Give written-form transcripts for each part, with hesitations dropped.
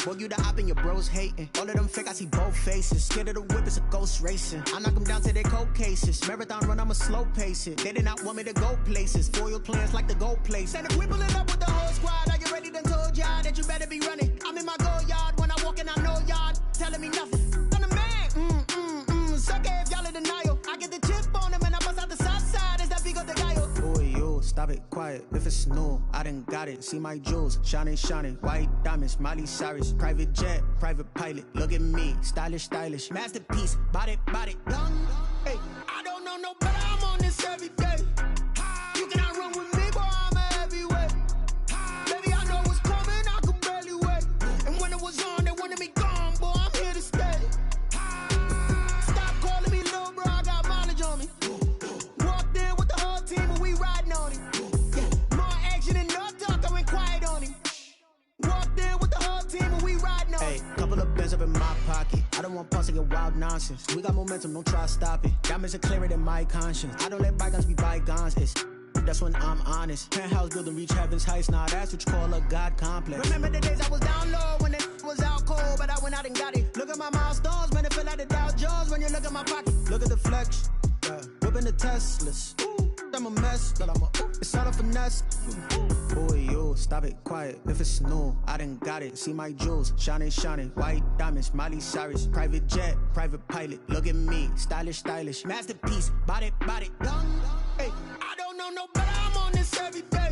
Boy, you the op and your bros hating. All of them fake, I see both faces. Scared of the whip, it's a ghost racing. I knock them down to their cold cases. Marathon run, I'ma slow pace it. They did not want me to go places. Foil plans like the gold place. And if we pulling up with the whole squad, I get ready done told y'all that you better be running. I'm in my go yard. When I walk in, I know y'all telling me nothing. I'm the man. Suck it if y'all in denial. I get the chip on them and I bust out the south side. Is that big of the guy? Boy, yo, stop it, quiet. If it's new, I done got it. See my jewels, shining, white diamonds, Miley Cyrus, private jet, private pilot. Look at me, stylish, masterpiece, body, young. Hey, I don't know no better. I'm on this every day. You cannot run with me, boy. I'm a heavyweight. Baby, I know what's coming. I could barely wait. And when it was on, they wanted me gone, boy. I'm here to stay. Stop calling me little bro. I got mileage on me. Walked in with the whole team and we riding on him. More action and no talk. I went quiet on him. Walked in with the whole team and we riding on him. Hey, couple of bins up in my pocket. I don't want pulse to get wild nonsense. We got momentum, don't try to stop it. Diamonds are clearer than my conscience. I don't let bygones be bygones. That's when I'm honest. Penthouse building, reach heaven's heights. Nah, that's what you call a God complex. Remember the days I was down low when it was out cold, but I went out and got it. Look at my milestones, man, it feel like the Dow Jones when you look at my pocket. Look at the flex, whipping the Teslas. I'm a mess, but it's all a finesse. Boy, yo, stop it, quiet. If it's new, I done got it. See my jewels, shining, white diamonds, Miley Cyrus, private jet, private pilot. Look at me, stylish, masterpiece, body, young. Hey, I don't know no better. I'm on this every day.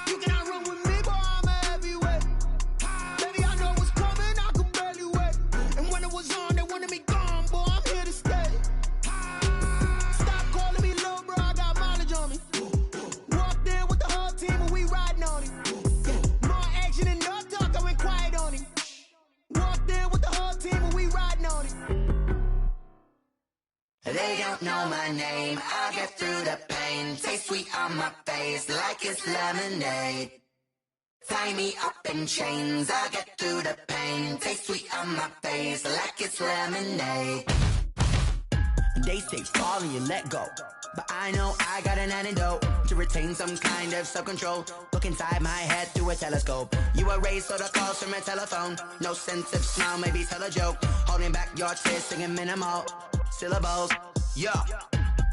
You cannot run with me, boy. I'm a heavyweight. Baby, I know what's coming. I could barely wait. And when it was on, they wanted me gone, boy. I'm here to stay. Stop calling me little bro. I got mileage on me. Walked in with the whole team and we riding on him. More action and no talk. I went quiet on him. Walked in with the whole team and we riding on him. They don't know my name, I'll get through the pain. Taste sweet on my face like it's lemonade. Tie me up in chains, I'll get through the pain. Taste sweet on my face like it's lemonade. They say fall and you let go, but I know I got an antidote to retain some kind of self-control. Look inside my head through a telescope. You erase all the calls from a telephone. No sense of smile, maybe tell a joke. Holding back your tears, singing minimal syllables. Yeah,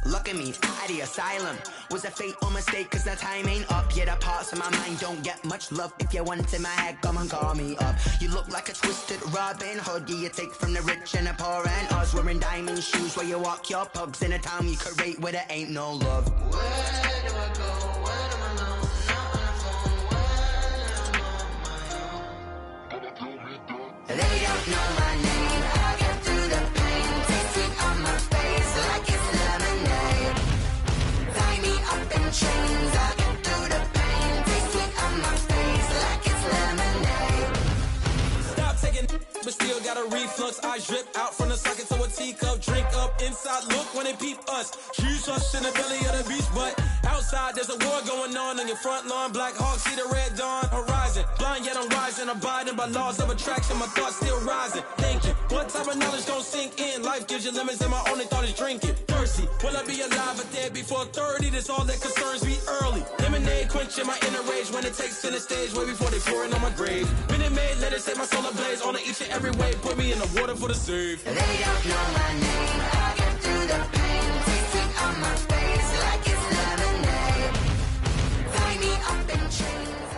look at me, at the asylum. Was a fate or mistake, cause the time ain't up. Yet the parts of my mind don't get much love. If you want in my head, come and call me up. You look like a twisted Robin Hood. You take from the rich and the poor and us. Wearing diamond shoes where you walk your pugs in a town you create where there ain't no love. Where do I go? Where am I alone? Not on the phone, where am I on my own? They don't know my name, I'll get through the pain. Taste it on my face like it's lemonade. Tie me up in chains, I'll get through the pain. Taste it on my face like it's lemonade. Stop taking, but still got a reflux. I drip out from the socket to a teacup. Drink up inside, look when they peep us. Shoes us in the belly of the beach, but outside there's a war going on your front lawn. Black Hawk, see the red dawn horizon. Blind yet I'm rising, abiding by laws of attraction. My thoughts still rising. Thinking, what type of knowledge gon' sink in? Life gives you lemons and my only thought is drinking. Thirsty, will I be alive or dead before 30? That's all that concerns me early. Lemonade quenching my inner rage when it takes center stage way before they pour it on my grave. Minute Maid, let it set my soul ablaze. On each and every way, put me in the water for the save. They don't know my name, I'll get through the pain. Taste it on my face like it's lemonade. Tie me up in chains.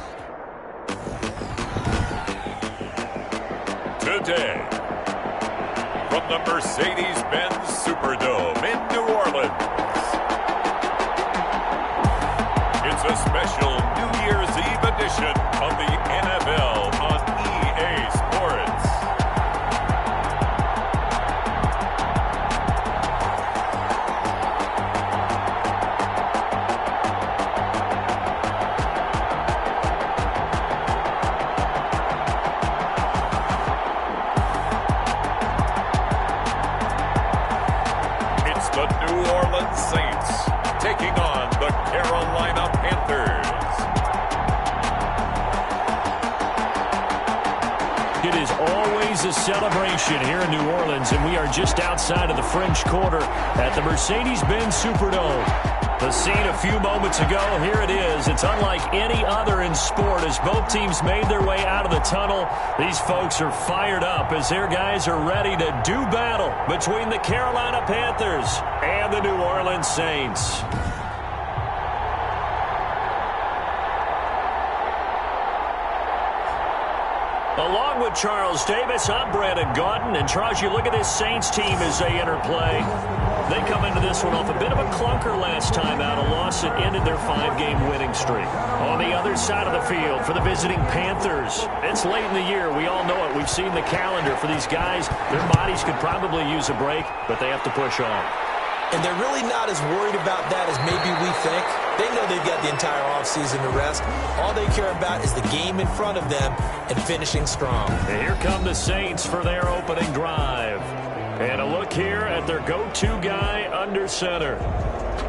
Today, from the Mercedes-Benz Superdome in New Orleans, it's a special New Year's Eve edition of the NFL on EA Sports. It's the New Orleans Saints taking on the Carolina Panthers. It is always a celebration here in New Orleans, and we are just outside of the French Quarter at the Mercedes-Benz Superdome. The scene a few moments ago, here it is. It's unlike any other in sport as both teams made their way out of the tunnel. These folks are fired up as their guys are ready to do battle between the Carolina Panthers and the New Orleans Saints. Along with Charles Davis, I'm Brandon Gaudin. And Charles, you look at this Saints team as they enter play. They come into this one off a bit of a clunker last time out, a loss that ended their 5-game winning streak. On the other side of the field for the visiting Panthers, it's late in the year. We all know it. We've seen the calendar for these guys. Their bodies could probably use a break, but they have to push on. And they're really not as worried about that as maybe we think. They know they've got the entire offseason to rest. All they care about is the game in front of them and finishing strong. And here come the Saints for their opening drive. And a look here at their go-to guy under center.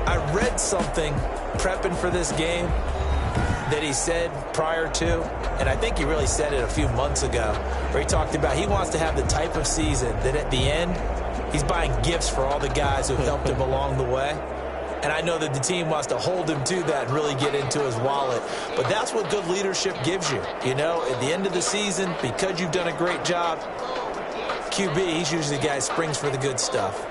I read something prepping for this game that he said prior to, and I think he really said it a few months ago, where he talked about he wants to have the type of season that at the end, he's buying gifts for all the guys who helped him along the way. And I know that the team wants to hold him to that and really get into his wallet. But that's what good leadership gives you. You know, at the end of the season, because you've done a great job, QB, he's usually the guy who springs for the good stuff.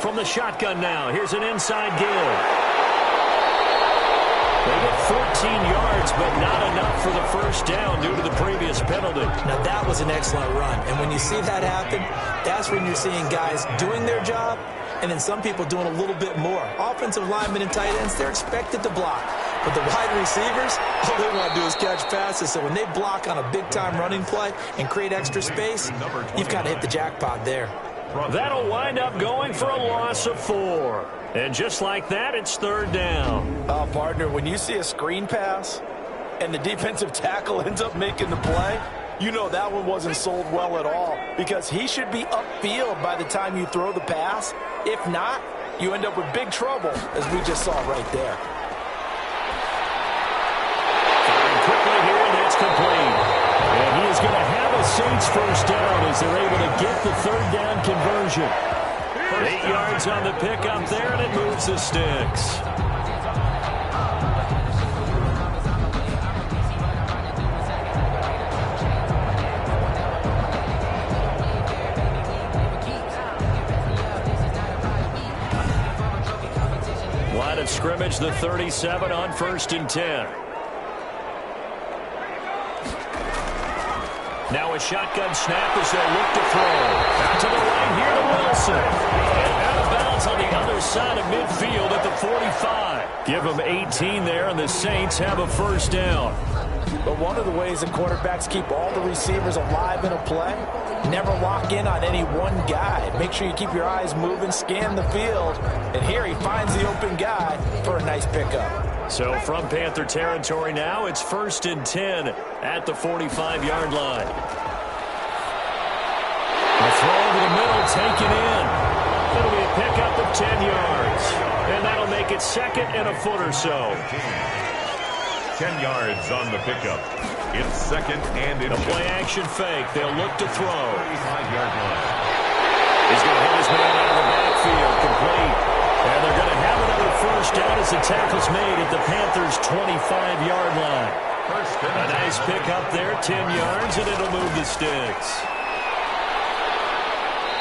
From the shotgun now, here's an inside give. They get 14 yards, but not enough for the first down due to the previous penalty. Now, that was an excellent run. And when you see that happen, that's when you're seeing guys doing their job and then some people doing a little bit more. Offensive linemen and tight ends, they're expected to block. But the wide receivers, all they want to do is catch passes. So when they block on a big-time running play and create extra space, you've got to hit the jackpot there. That'll wind up going for a loss of 4. And just like that, it's third down. Partner, when you see a screen pass and the defensive tackle ends up making the play, you know that one wasn't sold well at all because he should be upfield by the time you throw the pass. If not, you end up with big trouble, as we just saw right there. Firing quickly here, and that's complete. And he is going to have a Saints first down as they're able to get the third down conversion. 8 yards on the pickup there, and it moves the sticks. Line of scrimmage, the 37 on 1st and 10. Now a shotgun snap as they'll look to throw. Out to the right here to Wilson. And out of bounds on the other side of midfield at the 45. Give them 18 there, and the Saints have a first down. But one of the ways that quarterbacks keep all the receivers alive in a play, never lock in on any one guy. Make sure you keep your eyes moving, scan the field. And here he finds the open guy for a nice pickup. So from Panther territory now, it's 1st and 10 at the 45-yard line. The throw over the middle, taken in. It'll be a pickup of 10 yards. And that'll make it 2nd and a foot or so. 10 yards on the pickup. It's 2nd and a play-action fake. They'll look to throw. 35-yard line. He's going to hit his man out of the backfield, complete. And they're going to have another first down as the tackle's made at the Panthers' 25-yard line. A nice pickup there, 10 yards, and it'll move the sticks.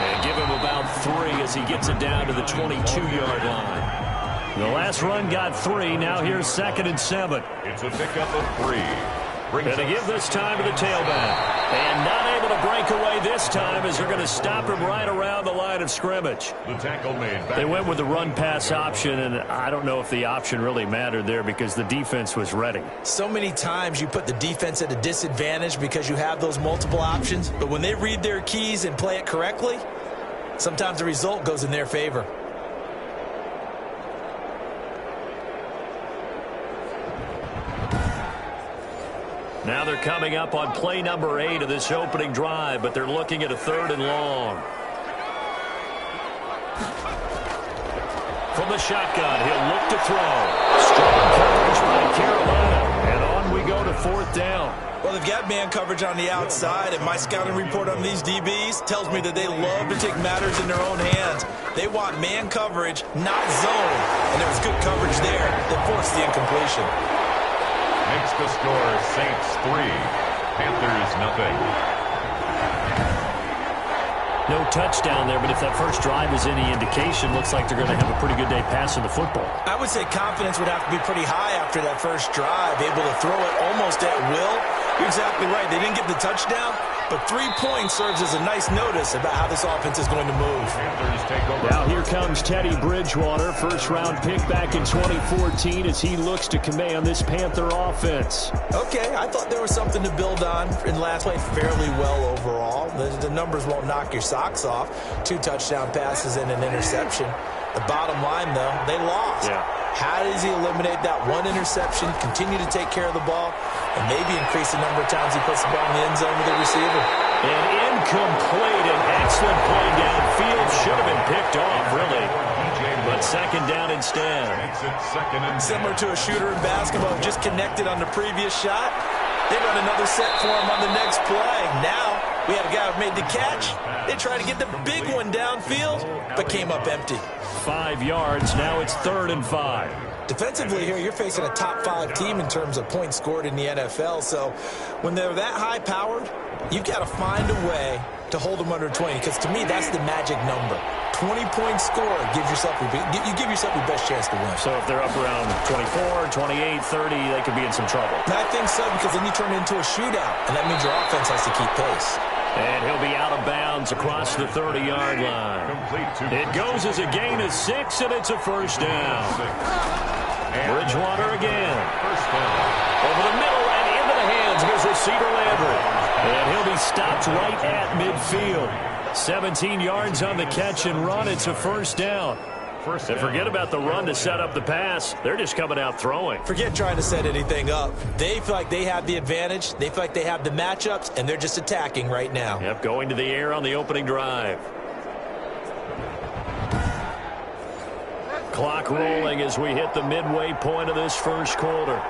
And give him about 3 as he gets it down to the 22-yard line. The last run got 3. Now here's 2nd and 7. It's a pickup of 3. And to give this time to the tailback. And not able to break away this time as they're going to stop him right around the line of scrimmage. The tackle made back. They went with the run-pass option, and I don't know if the option really mattered there because the defense was ready. So many times you put the defense at a disadvantage because you have those multiple options, but when they read their keys and play it correctly, sometimes the result goes in their favor. Now they're coming up on play number 8 of this opening drive, but they're looking at a 3rd and long. From the shotgun, he'll look to throw. Strong coverage by Carolina, and on we go to 4th down. Well, they've got man coverage on the outside, and my scouting report on these DBs tells me that they love to take matters in their own hands. They want man coverage, not zone, and there was good coverage there that forced the incompletion. Makes the score Saints 3, Panthers nothing. No touchdown there, but if that first drive is any indication, looks like they're going to have a pretty good day passing the football. I would say confidence would have to be pretty high after that first drive, able to throw it almost at will. You're exactly right. They didn't get the touchdown, but 3 points serves as a nice notice about how this offense is going to move. Panthers take over. Now here comes Teddy Bridgewater, first-round pick back in 2014 as he looks to command this Panther offense. Okay, I thought there was something to build on. In last play, fairly well overall. The numbers won't knock your socks off. 2 touchdown passes and an interception. The bottom line, though, they lost. Yeah. How does he eliminate that one interception, continue to take care of the ball, and maybe increase the number of times he puts the ball in the end zone with the receiver? An incomplete and excellent play downfield. Should have been picked off, really. But 2nd down instead. Makes it 2nd and 10. Similar to a shooter in basketball, just connected on the previous shot. They run another set for him on the next play. Now, we had a guy who made the catch. They tried to get the big one downfield, but came up empty. 5 yards. Now it's 3rd and 5. Defensively here, you're facing a top 5 team in terms of points scored in the NFL. So when they're that high-powered, you've got to find a way to hold them under 20, because to me, that's the magic number. 20-point score gives yourself you give yourself your best chance to win. So if they're up around 24, 28, 30, they could be in some trouble. And I think so, because then you turn it into a shootout, and that means your offense has to keep pace. And he'll be out of bounds across the 30-yard line. It goes as a gain of 6, and it's a 1st down. Bridgewater again. Over the middle and into the hands goes receiver Landry. And he'll be stopped right at midfield. 17 yards on the catch and run. It's a 1st down. And forget about the run to set up the pass. They're just coming out throwing. Forget trying to set anything up. They feel like they have the advantage. They feel like they have the matchups, and they're just attacking right now. Yep, going to the air on the opening drive. Clock rolling as we hit the midway point of this first quarter.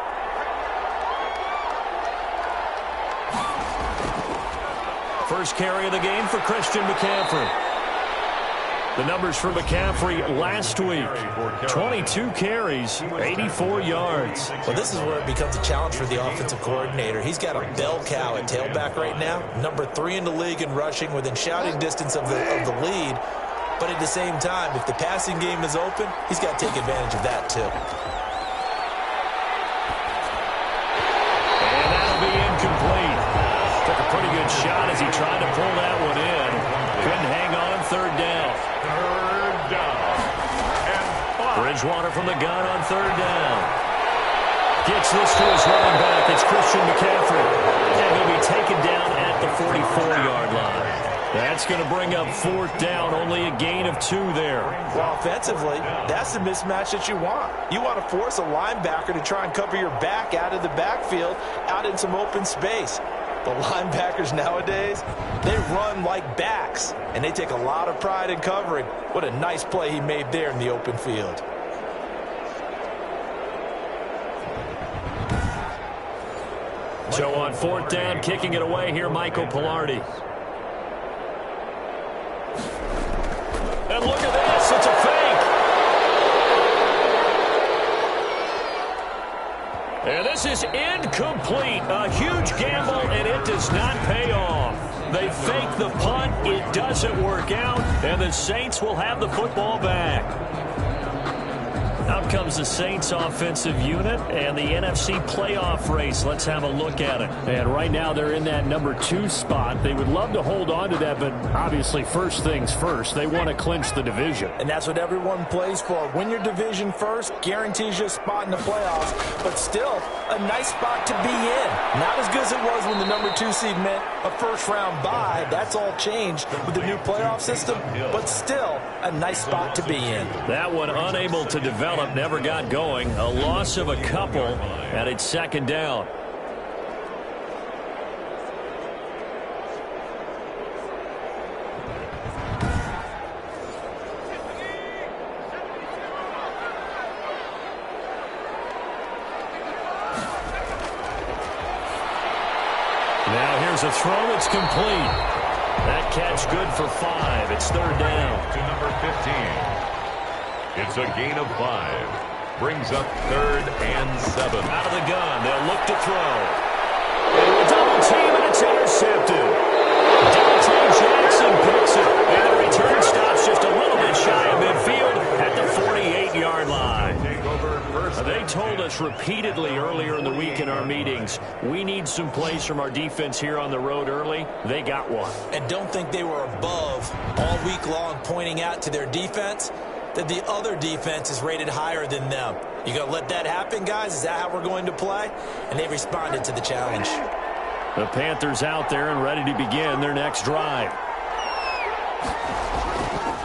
First carry of the game for Christian McCaffrey. The numbers for McCaffrey last week: 22 carries, 84 yards. Well, this is where it becomes a challenge for the offensive coordinator. He's got a bell cow at tailback right now, number 3 in the league in rushing, within shouting distance of the lead. But at the same time, if the passing game is open, he's got to take advantage of that too. And that'll be incomplete. Took a pretty good shot as he tried to pull that one in. Couldn't hang on. 3rd down. Bridgewater from the gun on 3rd down. Gets this to his running back. It's Christian McCaffrey. And he'll be taken down at the 44-yard line. That's going to bring up 4th down. Only a gain of 2 there. Well, offensively, that's the mismatch that you want. You want to force a linebacker to try and cover your back out of the backfield, out in some open space. The linebackers nowadays, they run like backs, and they take a lot of pride in covering. What a nice play he made there in the open field. So on 4th down, kicking it away here, Michael Palardy. And look at this, it's a fake. And this is incomplete. A huge gamble, and it does not pay off. They fake the punt. It doesn't work out, and the Saints will have the football back. Out comes comes the Saints offensive unit and the NFC playoff race. Let's have a look at it. And right now they're in that number 2 spot. They would love to hold on to that, but obviously first things first. They want to clinch the division. And that's what everyone plays for. Win your division first, guarantees you a spot in the playoffs, but still a nice spot to be in. Not as good as it was when the number 2 seed meant a first-round bye. That's all changed with the new playoff system, but still a nice spot to be in. That one unable to develop, never got going. A loss of a couple, and it's second down. Now here's a throw that's complete. That catch good for 5. It's third down. To number 15. It's a gain of 5. Brings up 3rd and 7. Out of the gun. They'll look to throw. A double team, and it's intercepted. Dante Jackson picks it. And the return stops just a little bit shy of midfield at the 48-yard line. They told us repeatedly earlier in the week in our meetings, we need some plays from our defense here on the road early. They got one. And don't think they were above all week long pointing out to their defense that the other defense is rated higher than them. You going to let that happen, guys? Is that how we're going to play? And they responded to the challenge. The Panthers out there and ready to begin their next drive.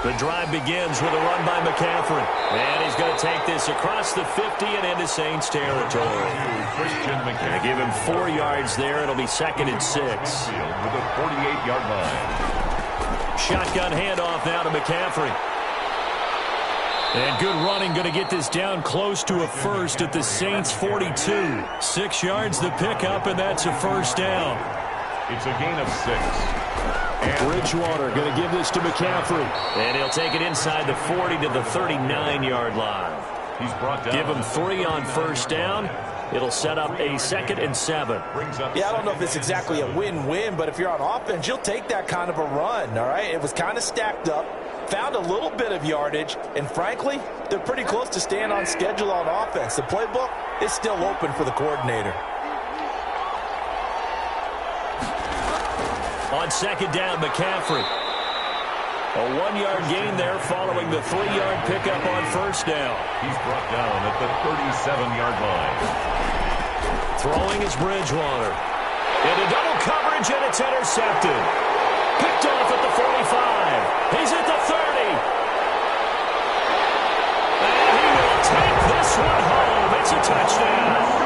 The drive begins with a run by McCaffrey. And he's going to take this across the 50 and into Saints territory. They give him 4 yards there. It'll be 2nd and 6. With a 48-yard line. Shotgun handoff now to McCaffrey. And good running, going to get this down close to a first at the Saints 42. 6 yards the pickup, and that's a first down. It's a gain of 6. Bridgewater going to give this to McCaffrey. And he'll take it inside the 40 to the 39-yard line. He's brought down. Give him 3 on first down. It'll set up a 2nd and 7. Yeah, I don't know if it's exactly a win-win, but if you're on offense, you'll take that kind of a run, all right? It was kind of stacked up, found a little bit of yardage, and frankly, they're pretty close to staying on schedule on offense. The playbook is still open for the coordinator. On second down, McCaffrey. A 1-yard gain there following the 3-yard pickup on first down. He's brought down at the 37-yard line. Throwing is Bridgewater. Into double coverage, and it's intercepted. Picked off at the 45. He's at the 30. And he will take this one home. It's a touchdown.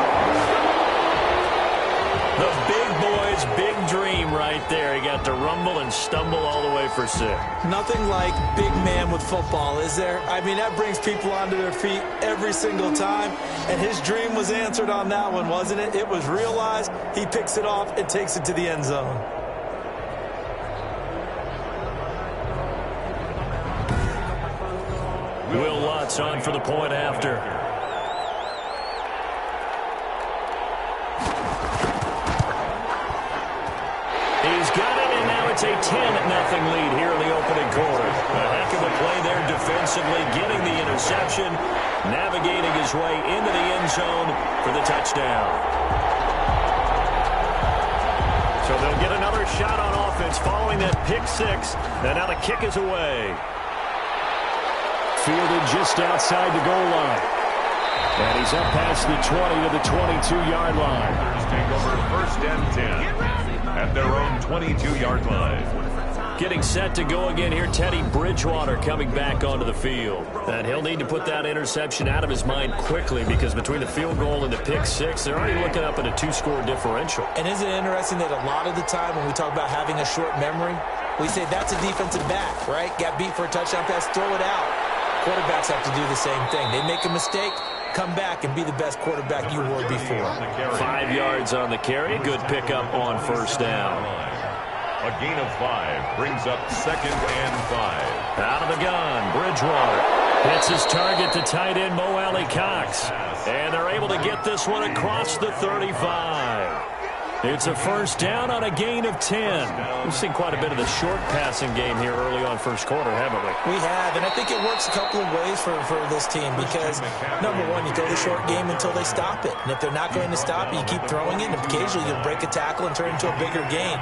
The big boy's big dream right there. He got to rumble and stumble all the way for 6. Nothing like big man with football, is there? I mean, that brings people onto their feet every single time. And his dream was answered on that one, wasn't it? It was realized. He picks it off and takes it to the end zone. Will Lutz on for the point after. He's got it, and now it's a 10-0 lead here in the opening quarter. A heck of a play there defensively, getting the interception, navigating his way into the end zone for the touchdown. So they'll get another shot on offense following that pick 6, and now the kick is away. Fielded just outside the goal line. And he's up past the 20 to the 22-yard line. Take over 1st and 10 at their own 22-yard line. Getting set to go again here, Teddy Bridgewater coming back onto the field. And he'll need to put that interception out of his mind quickly because between the field goal and the pick 6, they're already looking up at a 2-score differential. And isn't it interesting that a lot of the time when we talk about having a short memory, we say that's a defensive back, right? Got beat for a touchdown pass, throw it out. Quarterbacks have to do the same thing. They make a mistake, come back and be the best quarterback you were before. 5 yards on the carry. Good pickup on first down. A gain of 5 brings up 2nd and 5. Out of the gun, Bridgewater hits his target to tight end Mo Alley Cox. And they're able to get this one across the 35. It's a first down on a gain of 10. We've seen quite a bit of the short passing game here early on first quarter, haven't we? We have, and I think it works a couple of ways for this team because, number one, you go the short game until they stop it. And if they're not going to stop it, you keep throwing it, and occasionally you'll break a tackle and turn it into a bigger gain.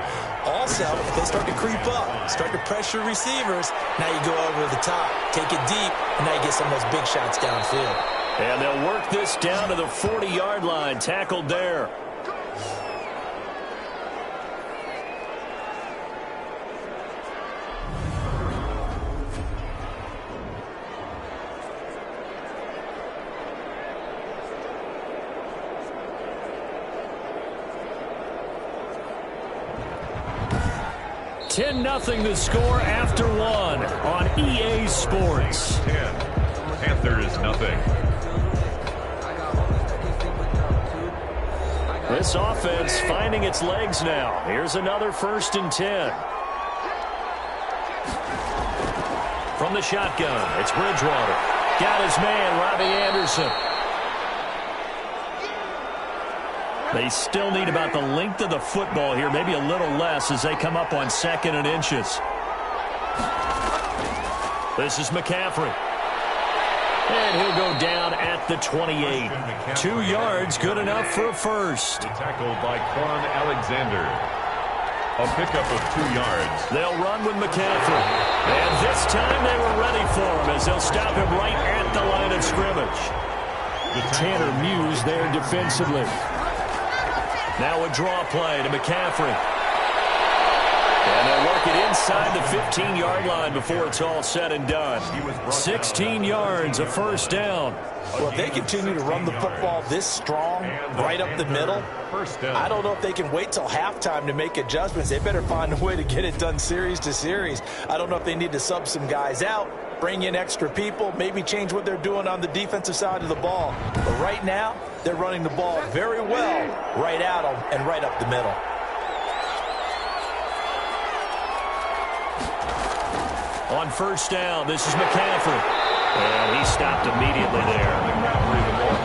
Also, if they start to creep up, start to pressure receivers, now you go over the top, take it deep, and now you get some of those big shots downfield. And they'll work this down to the 40-yard line, tackled there. Nothing the score after one on EA Sports. 10. Panthers nothing. This offense finding its legs now. Here's another 1st and 10. From the shotgun, it's Bridgewater. Got his man, Robbie Anderson. They still need about the length of the football here, maybe a little less as they come up on 2nd and inches. This is McCaffrey. And he'll go down at the 28. 2 yards, good enough for a first. Tackled by Quan Alexander. A pickup of 2 yards. They'll run with McCaffrey. And this time they were ready for him as they'll stop him right at the line of scrimmage. Tanner Muse there defensively. Now a draw play to McCaffrey. And they'll work it inside the 15-yard line before it's all said and done. 16 yards, a first down. Well, if they continue to run the football this strong, right up the middle, I don't know if they can wait till halftime to make adjustments. They better find a way to get it done series to series. I don't know if they need to sub some guys out, bring in extra people, maybe change what they're doing on the defensive side of the ball. But right now, they're running the ball very well right at them and right up the middle. On first down, this is McCaffrey. And he stopped immediately there.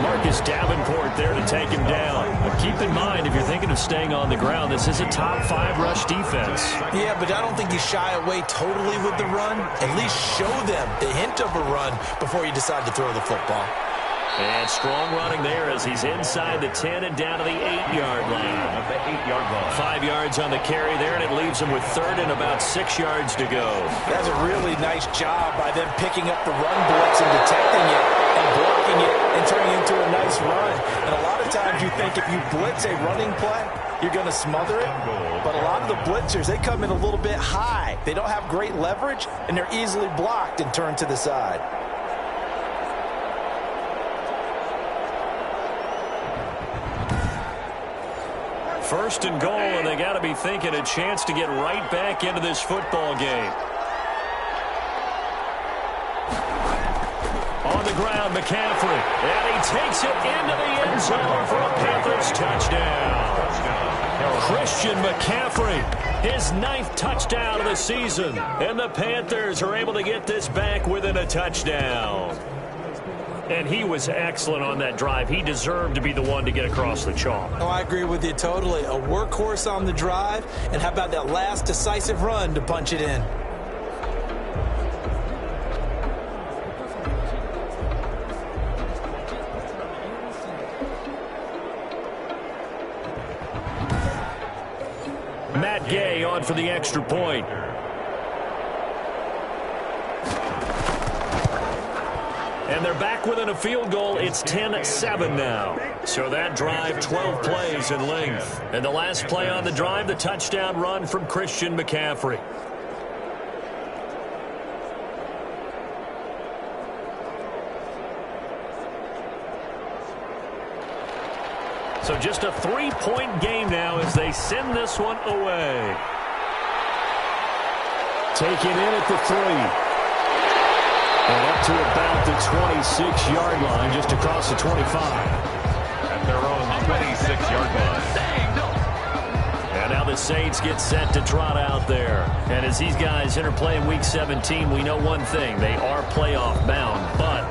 Marcus Davenport there to take him down. But keep in mind, if you're thinking of staying on the ground, this is a top 5 rush defense. Yeah, but I don't think you shy away totally with the run. At least show them the hint of a run before you decide to throw the football. And strong running there as he's inside the 10 and down to the 8-yard line. 5 yards on the carry there, and it leaves him with 3rd and about 6 yards to go. That's a really nice job by them picking up the run blitz and detecting it and blocking it and turning it into a nice run. And a lot of times you think if you blitz a running play, you're going to smother it. But a lot of the blitzers, they come in a little bit high. They don't have great leverage, and they're easily blocked and turned to the side. First and goal, and they got to be thinking a chance to get right back into this football game. On the ground, McCaffrey, and he takes it into the end zone for a Panthers touchdown. Christian McCaffrey, his 9th touchdown of the season, and the Panthers are able to get this back within a touchdown. And he was excellent on that drive. He deserved to be the one to get across the chalk. Oh, I agree with you totally. A workhorse on the drive, and how about that last decisive run to punch it in? Matt Gay on for the extra point. And they're back within a field goal. It's 10-7 now. So that drive, 12 plays in length. And the last play on the drive, the touchdown run from Christian McCaffrey. So just a 3-point game now as they send this one away. Take it in at the 3. And up to about the 26-yard line, just across the 25. At their own 26-yard line. And now the Saints get set to trot out there. And as these guys interplay in Week 17, we know one thing. They are playoff bound, but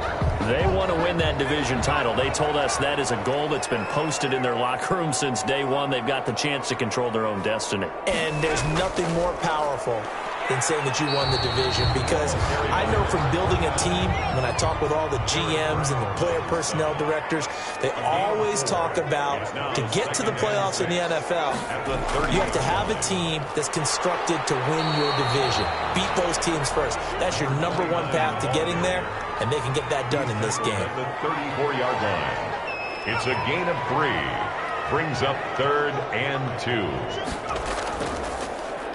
they want to win win that division title. They told us that is a goal that's been posted in their locker room since day one. They've got the chance to control their own destiny. And there's nothing more powerful than saying that you won the division, because I know from building a team, when I talk with all the GMs and the player personnel directors, they always talk about, to get to the playoffs in the NFL, you have to have a team that's constructed to win your division. Beat those teams first. That's your number one path to getting there, and they can get that done in this game. The 34-yard line. It's a gain of 3. Brings up 3rd and 2.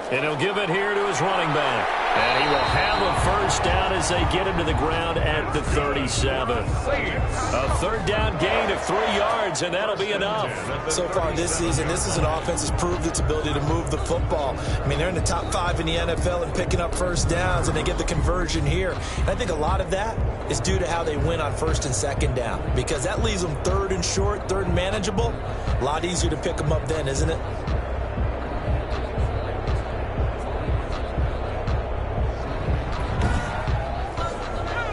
And he'll give it here to his running back. And he will have a first down as they get him to the ground at the 37. A third down gain of 3 yards, and that'll be enough. So far this season, this is an offense that's proved its ability to move the football. I mean, they're in the top 5 in the NFL in picking up first downs, and they get the conversion here. And I think a lot of that is due to how they win on 1st and 2nd down, because that leaves them 3rd and short, 3rd and manageable. A lot easier to pick them up then, isn't it?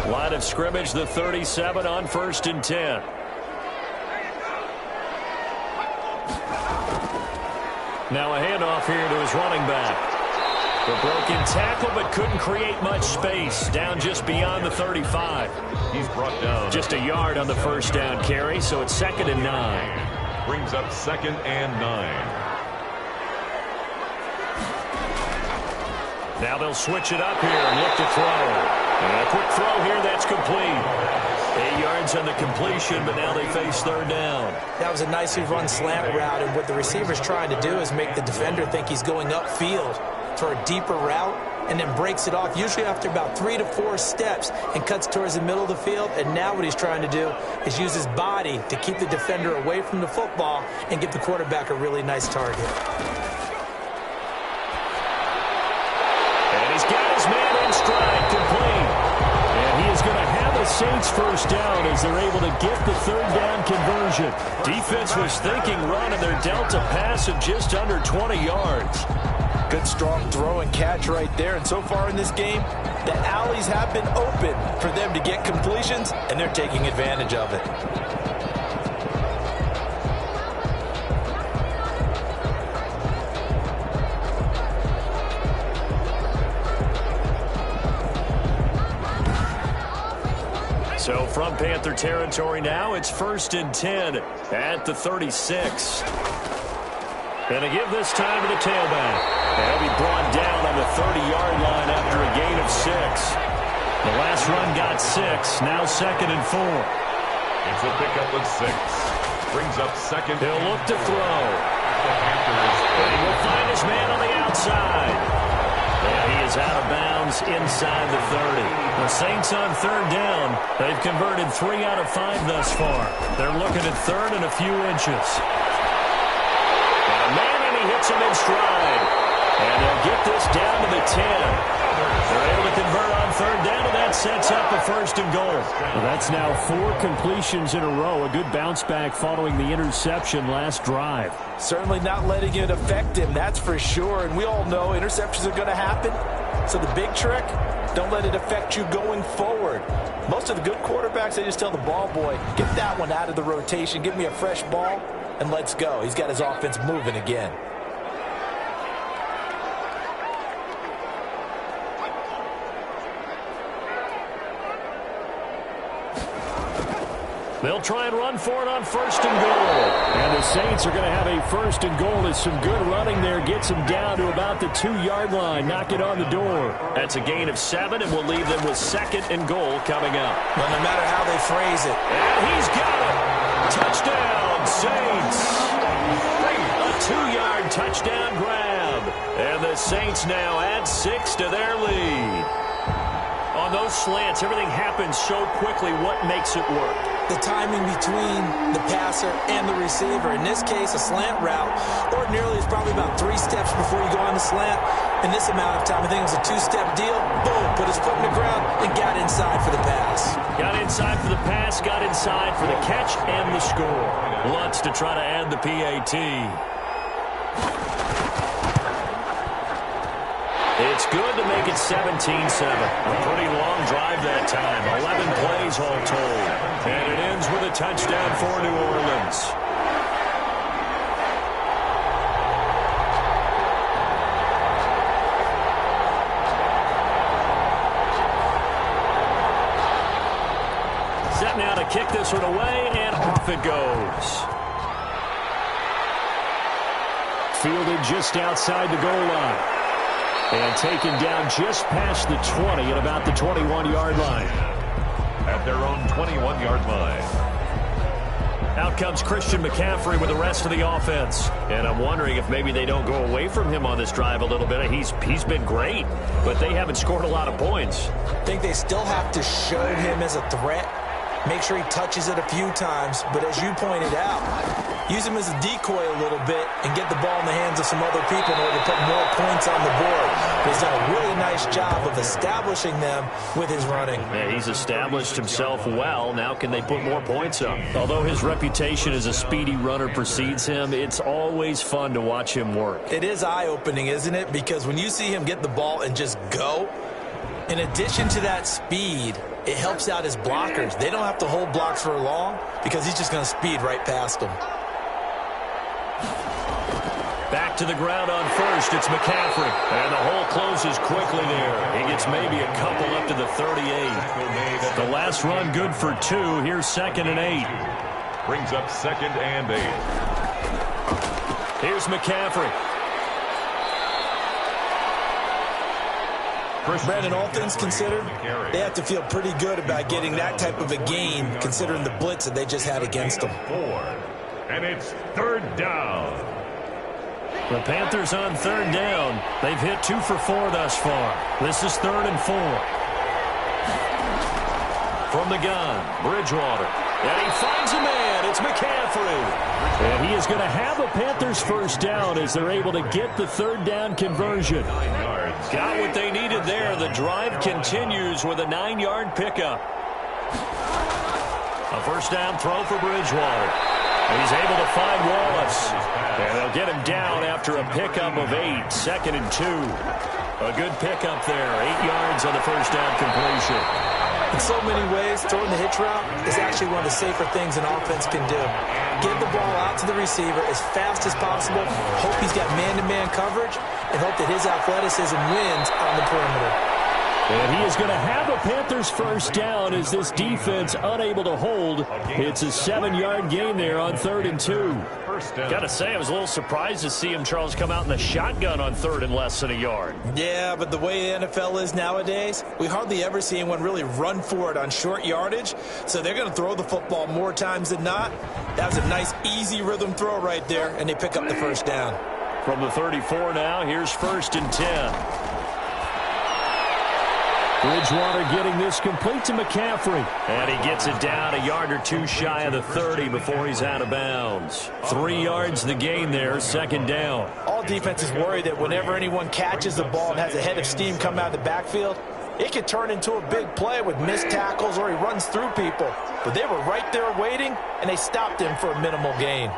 Line of scrimmage, the 37 on 1st and 10. Now a handoff here to his running back. The broken tackle, but couldn't create much space. Down just beyond the 35. He's brought down just a yard on the first down carry, so it's 2nd and 9. Brings up 2nd and 9. Now they'll switch it up here and look to throw. And a quick throw here, that's complete. 8 yards on the completion, but now they face 3rd down. That was a nicely run slant route, and what the receiver's trying to do is make the defender think he's going upfield for a deeper route, and then breaks it off, usually after about 3 to 4 steps, and cuts towards the middle of the field. And now what he's trying to do is use his body to keep the defender away from the football and give the quarterback a really nice target. And he's got his man in stride, complete. And he is going to have a Saints first down as they're able to get the 3rd down conversion. Defense was thinking run, and they're dealt a pass of just under 20 yards. Good strong throw and catch right there. And so far in this game, the alleys have been open for them to get completions, and they're taking advantage of it. So from Panther territory now, it's 1st and 10 at the 36. And they give this time to the tailback. And he'll be brought down on the 30-yard line after a gain of 6. The last run got 6, now 2nd and 4. It's a pickup of 6. Brings up 2nd. He'll look to throw. And he will find his man on the outside. And he is out of bounds inside the 30. The Saints on 3rd down. They've converted 3 out of 5 thus far. They're looking at 3rd and a few inches. And a man, and he hits him in stride. And they'll get this down to the 10. They're able to convert on 3rd down, and that sets up a 1st and goal. Well, that's now 4 completions in a row. A good bounce back following the interception last drive. Certainly not letting it affect him, that's for sure. And we all know interceptions are going to happen. So the big trick, don't let it affect you going forward. Most of the good quarterbacks, they just tell the ball boy, get that one out of the rotation, give me a fresh ball, and let's go. He's got his offense moving again. They'll try and run for it on 1st and goal. And the Saints are going to have a 1st and goal as some good running there gets them down to about the 2-yard line. Knock it on the door. That's a gain of 7, and we'll leave them with 2nd and goal coming up. Well, no matter how they phrase it. And he's got it. Touchdown, Saints. A 2-yard touchdown grab. And the Saints now add 6 to their lead. On those slants, everything happens so quickly. What makes it work? The timing between the passer and the receiver. In this case, a slant route ordinarily is probably about 3 steps before you go on the slant. In this amount of time, I think it was a 2-step deal. Boom, put his foot in the ground and got inside for the pass. Got inside for the pass, got inside for the catch and the score. Lutz to try to add the PAT. It's good to make it 17-7. A pretty long drive that time. 11 plays all told. And it ends with a touchdown for New Orleans. Set now to kick this one away, and off it goes. Fielded just outside the goal line. And taken down just past the 20 at about the 21-yard line. At their own 21-yard line. Out comes Christian McCaffrey with the rest of the offense. And I'm wondering if maybe they don't go away from him on this drive a little bit. He's been great, but they haven't scored a lot of points. I think they still have to show him as a threat. Make sure he touches it a few times. But as you pointed out, use him as a decoy a little bit and get the ball in the hands of some other people in order to put more points on the board. He's done a really nice job of establishing them with his running. Yeah, he's established himself well. Now can they put more points up? Although his reputation as a speedy runner precedes him, it's always fun to watch him work. It is eye-opening, isn't it? Because when you see him get the ball and just go, in addition to that speed, it helps out his blockers. They don't have to hold blocks for long because he's just going to speed right past them. Back to the ground on first. It's McCaffrey. And the hole closes quickly there. He gets maybe a couple up to the 38. The last run good for 2. Here's 2nd and 8. Brings up 2nd and 8. Here's McCaffrey. Brandon, all things considered, they have to feel pretty good about getting that type of a gain considering the blitz that they just had against them. 4. And it's 3rd down. The Panthers on 3rd down. They've hit 2 for 4 thus far. This is 3rd and 4. From the gun, Bridgewater. And he finds a man. It's McCaffrey. And he is going to have a Panthers first down as they're able to get the 3rd down conversion. 9 yards. Got what they needed there. The drive continues with a 9-yard pickup. A first down throw for Bridgewater. He's able to find Wallace. And they'll get him down after a pickup of 8. 2nd and 2. A good pickup there. 8 yards on the first down completion. In so many ways, throwing the hitch route is actually one of the safer things an offense can do. Give the ball out to the receiver as fast as possible, hope he's got man-to-man coverage, and hope that his athleticism wins on the perimeter. And he is going to have a Panthers first down as this defense unable to hold. It's a 7-yard gain there on 3rd and 2. Got to say, I was a little surprised to see him, Charles, come out in the shotgun on 3rd and less than a yard. Yeah, but the way the NFL is nowadays, we hardly ever see anyone really run for it on short yardage. So they're going to throw the football more times than not. That was a nice, easy rhythm throw right there, and they pick up the first down. From the 34 now, here's 1st and 10. Bridgewater getting this complete to McCaffrey. And he gets it down a yard or 2 shy of the 30 before he's out of bounds. 3 yards the gain there, 2nd down. All defenses worry that whenever anyone catches the ball and has a head of steam come out of the backfield, it could turn into a big play with missed tackles or he runs through people. But they were right there waiting, and they stopped him for a minimal gain.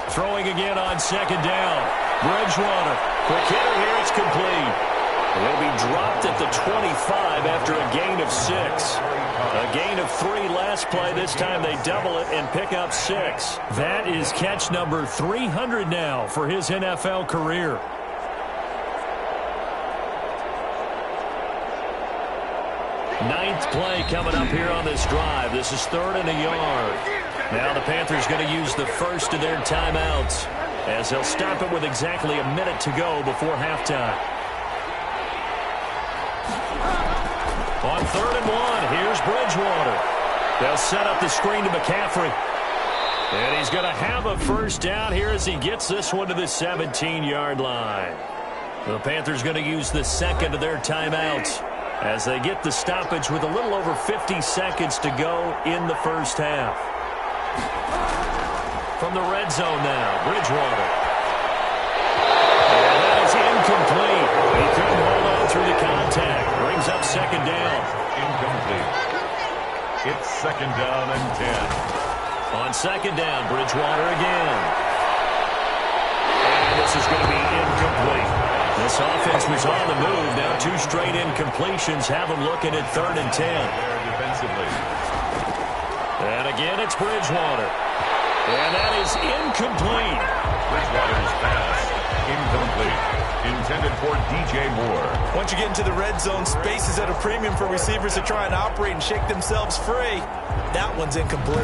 Throwing again on 2nd down. Bridgewater. Quick hitter here, it's complete. Will be dropped at the 25 after a gain of 6. A gain of 3 last play. This time they double it and pick up 6. That is catch number 300 now for his NFL career. Ninth play coming up here on this drive. This is 3rd and a yard. Now the Panthers going to use the first of their timeouts as they'll stop it with exactly a minute to go before halftime. On 3rd and 1, here's Bridgewater. They'll set up the screen to McCaffrey. And he's going to have a first down here as he gets this one to the 17-yard line. The Panthers going to use the second of their timeouts as they get the stoppage with a little over 50 seconds to go in the first half. From the red zone now, Bridgewater. And that is incomplete. He couldn't hold on through the contact. Brings up 2nd down. Incomplete. It's 2nd down and 10. On 2nd down, Bridgewater again. And this is going to be incomplete. This offense was on the move. Now 2 straight incompletions have them looking at 3rd and 10. Defensively. And again, it's Bridgewater. And that is incomplete. Bridgewater's pass, incomplete. Intended for DJ Moore. Once you get into the red zone, space is at a premium for receivers to try and operate and shake themselves free. That one's incomplete.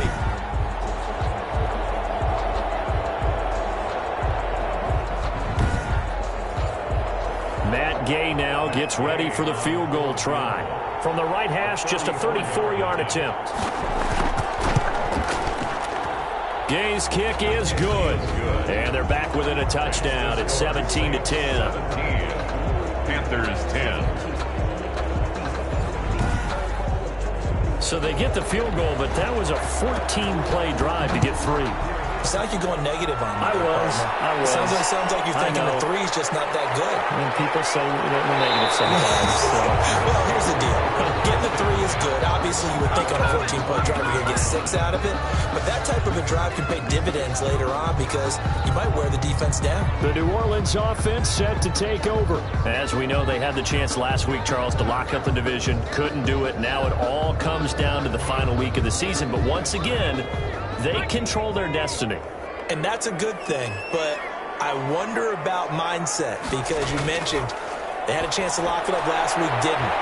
Matt Gay now gets ready for the field goal try. From the right hash, just a 34-yard attempt. Gay's kick is good. And they're back within a touchdown. It's 17-10. Panthers 10. So they get the field goal, but that was a 14-play drive to get 3. It sounds like you're going negative on me. I was. Sounds like you're thinking the 3's just not that good. I mean, people say we're negative sometimes. So. Well, here's the deal. Getting the 3 is good. Obviously, you would think on a 14-point drive you're going to get 6 out of it. But that type of a drive can pay dividends later on because you might wear the defense down. The New Orleans offense set to take over. As we know, they had the chance last week, Charles, to lock up the division. Couldn't do it. Now it all comes down to the final week of the season. But once again, they control their destiny. And that's a good thing, but I wonder about mindset because you mentioned they had a chance to lock it up last week, didn't.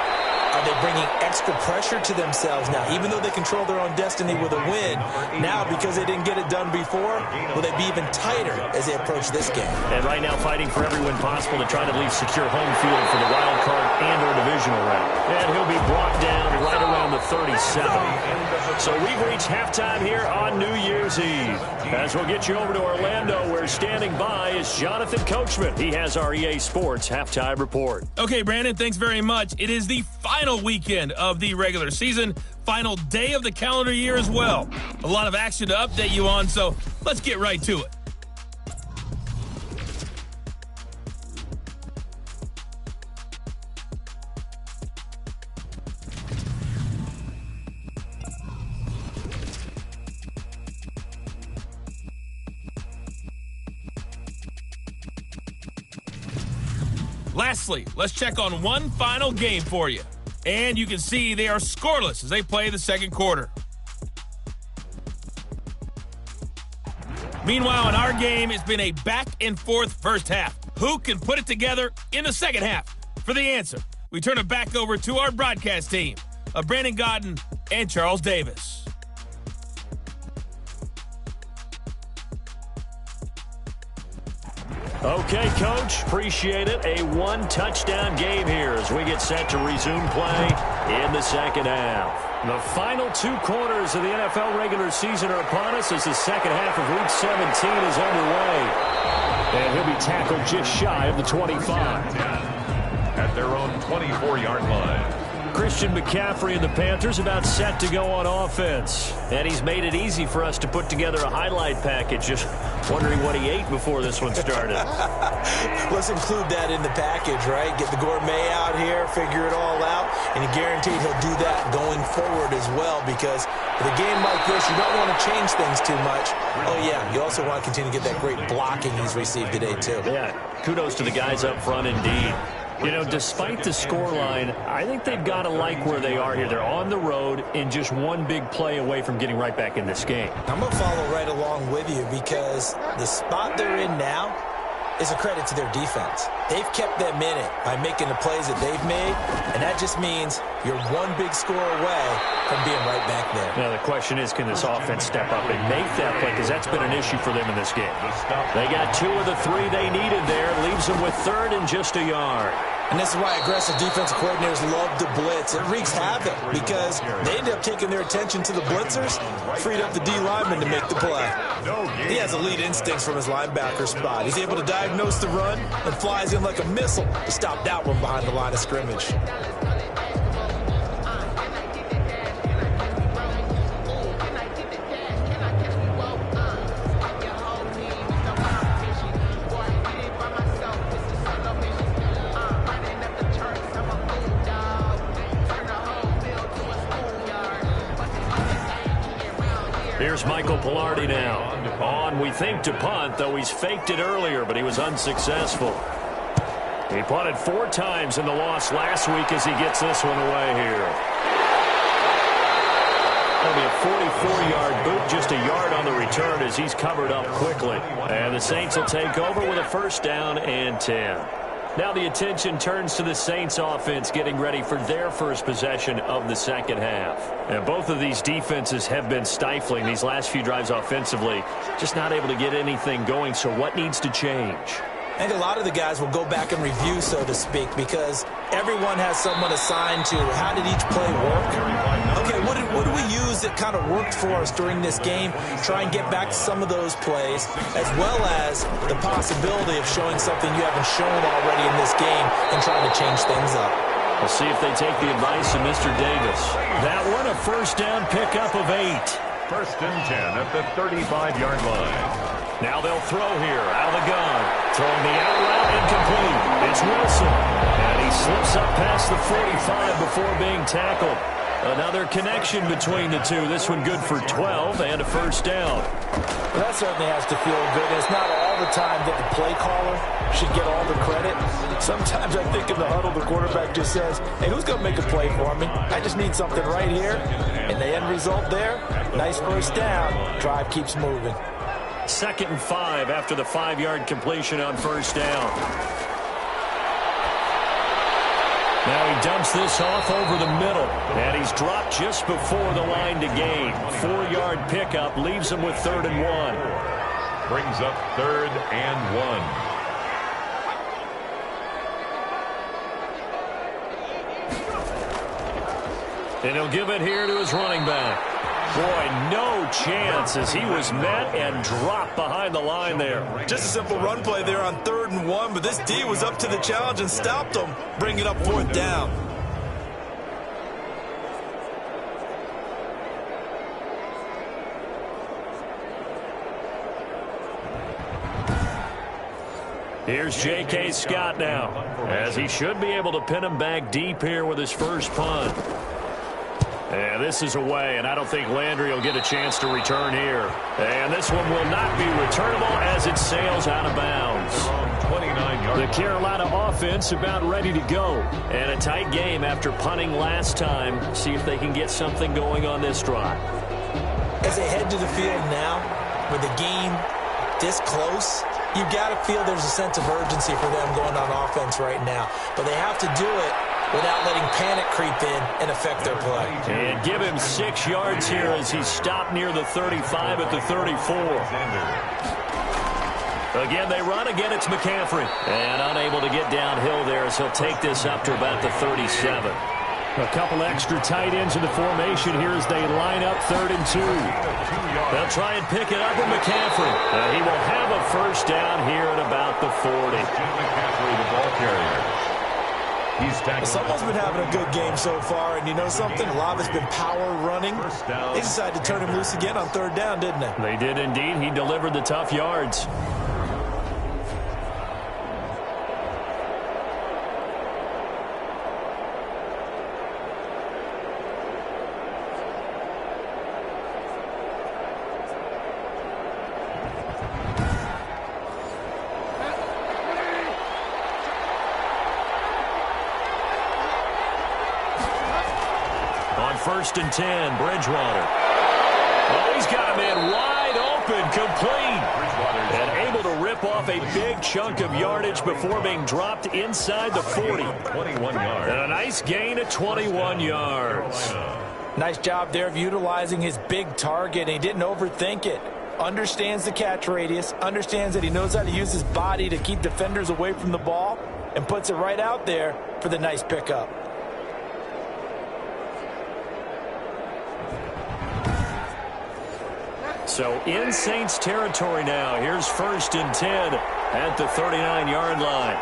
Are they bringing extra pressure to themselves now? Even though they control their own destiny with a win, now because they didn't get it done before, will they be even tighter as they approach this game? And right now fighting for every win possible to try to leave secure home field for the wild card and or divisional round. And he'll be brought down right around the 37. So we've reached halftime here on New Year's Eve. As we'll get you over to Orlando, where standing by is Jonathan Coachman. He has our EA Sports Halftime Report. Okay, Brandon, thanks very much. It is the final weekend of the regular season, final day of the calendar year as well. A lot of action to update you on, so let's get right to it. Lastly, let's check on one final game for you. And you can see they are scoreless as they play the second quarter. Meanwhile, in our game, it's been a back-and-forth first half. Who can put it together in the second half? For the answer, we turn it back over to our broadcast team of Brandon Gaudin and Charles Davis. Okay, Coach, appreciate it. A one-touchdown game here as we get set to resume play in the second half. The final 2 quarters of the NFL regular season are upon us as the second half of Week 17 is underway. And he'll be tackled just shy of the 25. At their own 24-yard line. Christian McCaffrey and the Panthers about set to go on offense. And he's made it easy for us to put together a highlight package. Just wondering what he ate before this one started. Let's include that in the package, right? Get the gourmet out here, figure it all out, and guaranteed he'll do that going forward as well because with a game like this, you don't want to change things too much. Oh, yeah, you also want to continue to get that great blocking he's received today, too. Yeah, kudos to the guys up front indeed. You know, despite the scoreline, I think they've got to like where they are here. They're on the road and just one big play away from getting right back in this game. I'm going to follow right along with you because the spot they're in now is a credit to their defense. They've kept them in it by making the plays that they've made, and that just means you're one big score away from being right back there. Now, the question is, can this offense step up and make that play? Because that's been an issue for them in this game. They got 2 of the 3 they needed there. Leaves them with 3rd and just a yard. And this is why aggressive defensive coordinators love to blitz. It wreaks havoc because they end up taking their attention to the blitzers, freed up the D lineman to make the play. He has elite instincts from his linebacker spot. He's able to diagnose the run and flies in like a missile to stop that one behind the line of scrimmage. Here's Michael Pilardi now. On, we think, to punt, though he's faked it earlier, but he was unsuccessful. He punted 4 times in the loss last week as he gets this one away here. That'll be a 44-yard boot, just a yard on the return as he's covered up quickly. And the Saints will take over with a first down and 10. Now the attention turns to the Saints offense getting ready for their first possession of the second half. And both of these defenses have been stifling these last few drives offensively, just not able to get anything going. So what needs to change? I think a lot of the guys will go back and review, so to speak, because everyone has someone assigned to how did each play work. Okay, what did we use that kind of worked for us during this game? Try and get back to some of those plays, as well as the possibility of showing something you haven't shown already in this game and trying to change things up. We'll see if they take the advice of Mr. Davis. That one, a first down pickup of 8. First and 10 at the 35-yard line. Now they'll throw here out of the gun. Throwing the out route incomplete. It's Wilson. And he slips up past the 45 before being tackled. Another connection between the two. This one good for 12 and a first down. Well, that certainly has to feel good. It's not all the time that the play caller should get all the credit. Sometimes I think in the huddle the quarterback just says, hey, who's going to make a play for me? I just need something right here. And the end result there, nice first down. Drive keeps moving. 2nd and 5 after the 5-yard completion on first down. Now he dumps this off over the middle, and he's dropped just before the line to gain. 4-yard pickup leaves him with 3rd and 1. Brings up 3rd and 1. And he'll give it here to his running back. Boy, no chance as he was met and dropped behind the line there. Just a simple run play there on 3rd and 1, but this D was up to the challenge and stopped him, bringing up 4th down. Here's J.K. Scott now, as he should be able to pin him back deep here with his first punt. And this is away, and I don't think Landry will get a chance to return here. And this one will not be returnable as it sails out of bounds. The Carolina offense about ready to go. And a tight game after punting last time. See if they can get something going on this drive. As they head to the field now, with the game this close, you've got to feel there's a sense of urgency for them going on offense right now. But they have to do it without letting panic creep in and affect their play. And give him 6 yards here as he's stopped near the 35 at the 34. Again, they run. Again, it's McCaffrey. And unable to get downhill there as he'll take this up to about the 37. A couple extra tight ends in the formation here as they line up 3rd and 2. They'll try and pick it up with McCaffrey. He will have a first down here at about the 40. McCaffrey, the ball carrier. Someone's been having a good game so far, and you know something? A lot of it's been power running. They decided to turn him loose again on 3rd down, didn't they? They did indeed. He delivered the tough yards. First and 10, Bridgewater. Oh, he's got a man wide open, complete. And able to rip off a big chunk of yardage before being dropped inside the 40. 21 yards. And a nice gain of 21 yards. Nice job there of utilizing his big target. He didn't overthink it. Understands the catch radius. Understands that he knows how to use his body to keep defenders away from the ball. And puts it right out there for the nice pickup. So in Saints territory now. Here's 1st and 10 at the 39-yard line.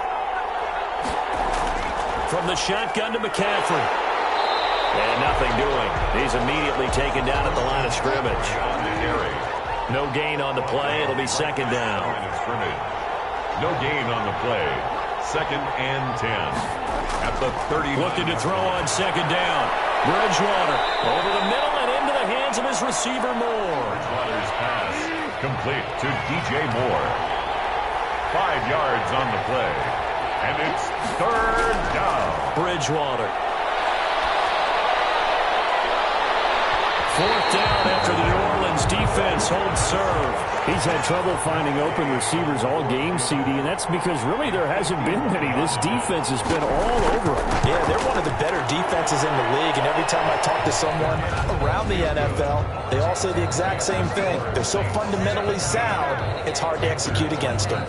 From the shotgun to McCaffrey. And nothing doing. He's immediately taken down at the line of scrimmage. No gain on the play. It'll be 2nd down. No gain on the play. 2nd and 10 at the 30. Looking to throw on 2nd down. Bridgewater over the middle and into the hands of his receiver Moore. Bridgewater's pass complete to DJ Moore. 5 yards on the play. And it's 3rd down. Bridgewater. 4th down Davis holds serve. He's had trouble finding open receivers all game, CD, and that's because really there hasn't been many. This defense has been all over them. Yeah, they're one of the better defenses in the league, and every time I talk to someone around the NFL, they all say the exact same thing. They're so fundamentally sound, it's hard to execute against them.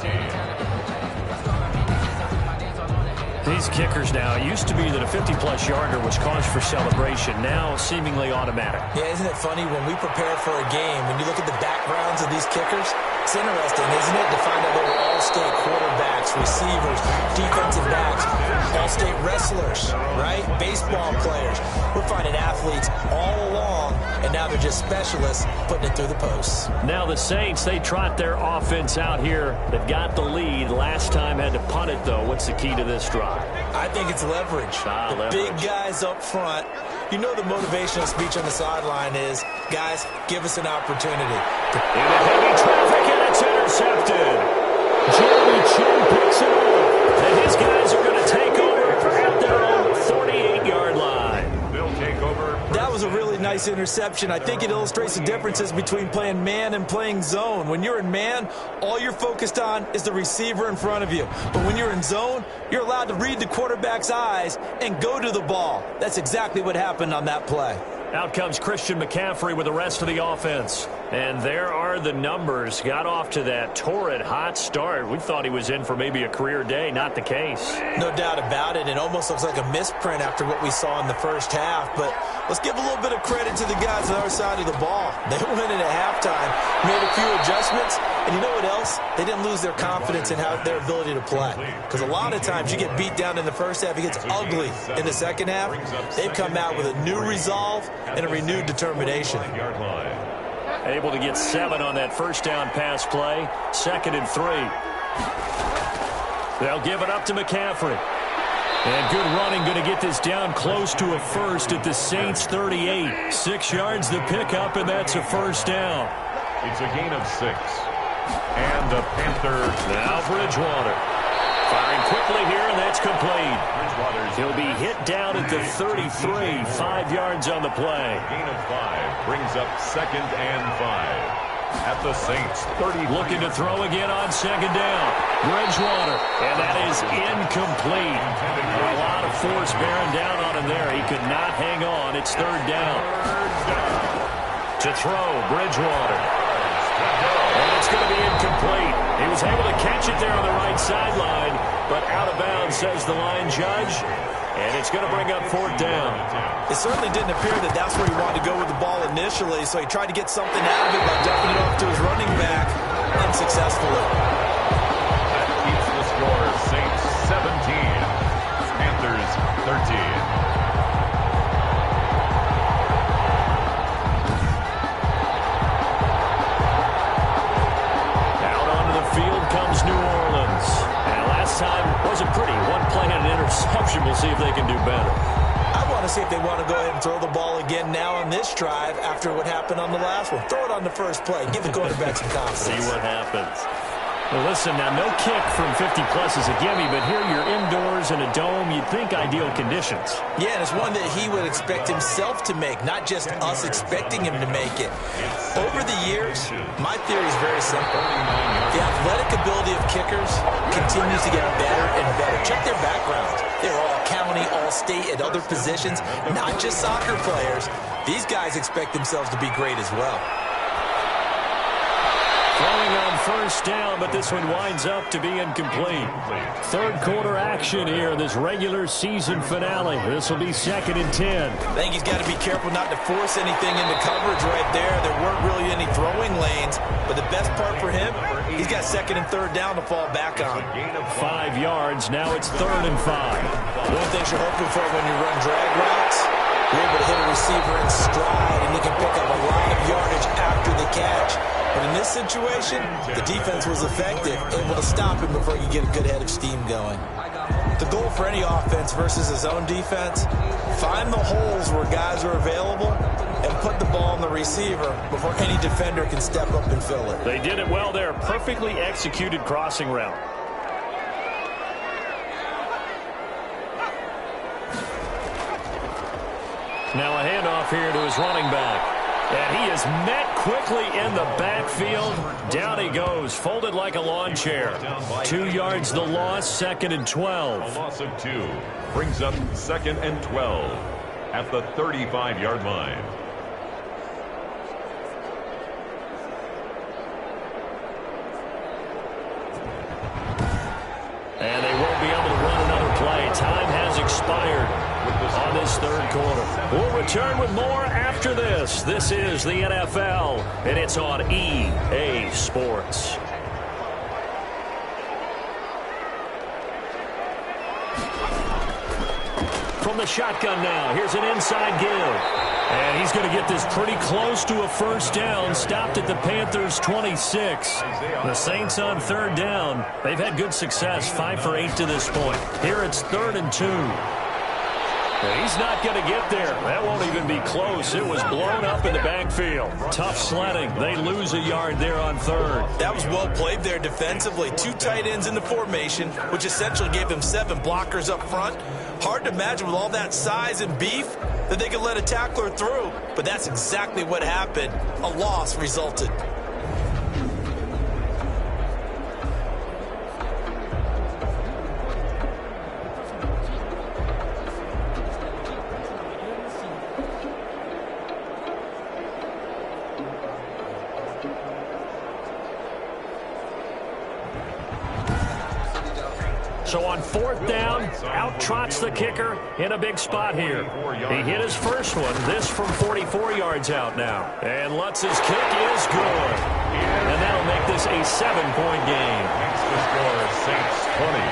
These kickers now, it used to be that a 50-plus yarder was cause for celebration. Now, seemingly automatic. Yeah, isn't it funny when we prepare for a game, when you look at the backgrounds of these kickers, it's interesting, isn't it, to find out they were all-state quarterbacks, receivers, defensive backs, all-state wrestlers, right? Baseball players. We're finding athletes all along, and now they're just specialists putting it through the posts. Now the Saints, they trot their offense out here. They've got the lead. Last time had to punt it, though. What's the key to this drive? I think it's leverage. The big guys up front. You know the motivational speech on the sideline is, guys, give us an opportunity. Into heavy traffic, and it's intercepted. Jeremy Chin picks it up. And his guys are going to take over at their own 48-yard line. They'll take over. That was a really nice interception. I think it illustrates the differences between playing man and playing zone. When you're in man, all you're focused on is the receiver in front of you. But when you're in zone, you're allowed to read the quarterback's eyes and go to the ball. That's exactly what happened on that play. Out comes Christian McCaffrey with the rest of the offense. And there are the numbers. Got off to that torrid hot start. We thought he was in for maybe a career day. Not the case. No doubt about it. It almost looks like a misprint after what we saw in the first half. But let's give a little bit of credit to the guys on our side of the ball. They went in at halftime, made a few adjustments, and you know what else? They didn't lose their confidence in their ability to play. Because a lot of times you get beat down in the first half, it gets ugly in the second half. They've come out with a new resolve and a renewed determination. Able to get 7 on that first down pass play. 2nd and 3. They'll give it up to McCaffrey. And good running, going to get this down close to a first at the Saints 38. 6 yards the pickup, and that's a first down. It's a gain of 6. And the Panthers. Now Bridgewater. Firing quickly here, and that's complete. He'll be hit down at the 33. 5 yards on the play. Gain of 5 brings up 2nd and 5. At the Saints 30. Looking to throw again on 2nd down. Bridgewater. And that is incomplete. A lot of force bearing down on him there. He could not hang on. It's 3rd down. To throw, Bridgewater. And it's going to be incomplete. He was able to catch it there on the right sideline, but out of bounds, says the line judge. And it's going to bring up 4th down. It certainly didn't appear that that's where he wanted to go with the ball initially, so he tried to get something out of it by dumping it off to his running back unsuccessfully. That keeps the score Saints 17, Panthers 13. Comes New Orleans. And last time wasn't pretty. One play and an interception. We'll see if they can do better. I want to see if they want to go ahead and throw the ball again now on this drive after what happened on the last one. Throw it on the first play. Give the quarterback some confidence. See what happens. Well, listen, now no kick from 50-plus is a gimme, but here you're indoors in a dome. You'd think ideal conditions. Yeah, and it's one that he would expect himself to make, not just us expecting him to make it. Over the years, my theory is very simple. The athletic ability of kickers continues to get better and better. Check their backgrounds. They're all county, all state, at other positions, not just soccer players. These guys expect themselves to be great as well. Throwing on 1st down, but this one winds up to be incomplete. 3rd quarter action here in this regular season finale. This will be 2nd and 10. I think he's got to be careful not to force anything into coverage right there. There weren't really any throwing lanes, but the best part for him, he's got 2nd and 3rd down to fall back on. 5 yards, now it's 3rd and 5. One thing you're hoping for when you run drag routes, you're able to hit a receiver in stride, and you can pick up a lot of yardage after the catch. But in this situation, the defense was effective, able to stop him before he could get a good head of steam going. The goal for any offense versus his own defense, find the holes where guys are available and put the ball on the receiver before any defender can step up and fill it. They did it well there. Perfectly executed crossing route. Now a handoff here to his running back. And he is met quickly in the backfield. Down he goes, folded like a lawn chair. 2 yards the loss, 2nd and 12. A loss of 2 brings up 2nd and 12 at the 35-yard line. And they won't be able to run another play. Time has expired on this 3rd quarter. We'll return with more after this. This is the NFL, and it's on EA Sports. From the shotgun now, here's an inside give. And he's going to get this pretty close to a 1st down. Stopped at the Panthers' 26. The Saints on 3rd down. They've had good success, 5 for 8 to this point. Here it's 3rd and 2. He's not going to get there. That won't even be close. It was blown up in the backfield. Tough sledding. They lose a yard there on 3rd. That was well played there defensively. 2 tight ends in the formation, which essentially gave them 7 blockers up front. Hard to imagine with all that size and beef that they could let a tackler through. But that's exactly what happened. A loss resulted. So on 4th down, out trots the kicker in a big spot here. He hit his first one, this from 44 yards out now. And Lutz's kick is good. And that'll make this a 7-point game. Makes the score Saints 20,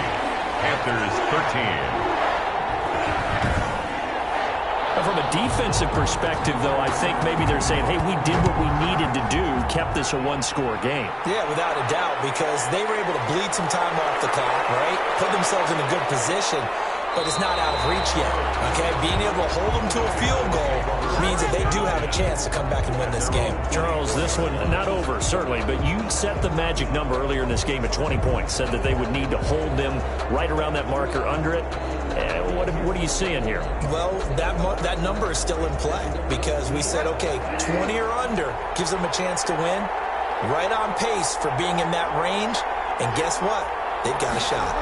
Panthers 13. From a defensive perspective, though, I think maybe they're saying, hey, we did what we needed to do, kept this a 1-score game. Yeah, without a doubt, because they were able to bleed some time off the clock, right? Put themselves in a good position, but it's not out of reach yet, okay? Being able to hold them to a field goal means that they do have a chance to come back and win this game. Charles, this one not over, certainly, but you set the magic number earlier in this game at 20 points, said that they would need to hold them right around that marker under it. What are you seeing here? Well, that number is still in play because we said, okay, 20 or under gives them a chance to win. Right on pace for being in that range. And guess what? They've got a shot.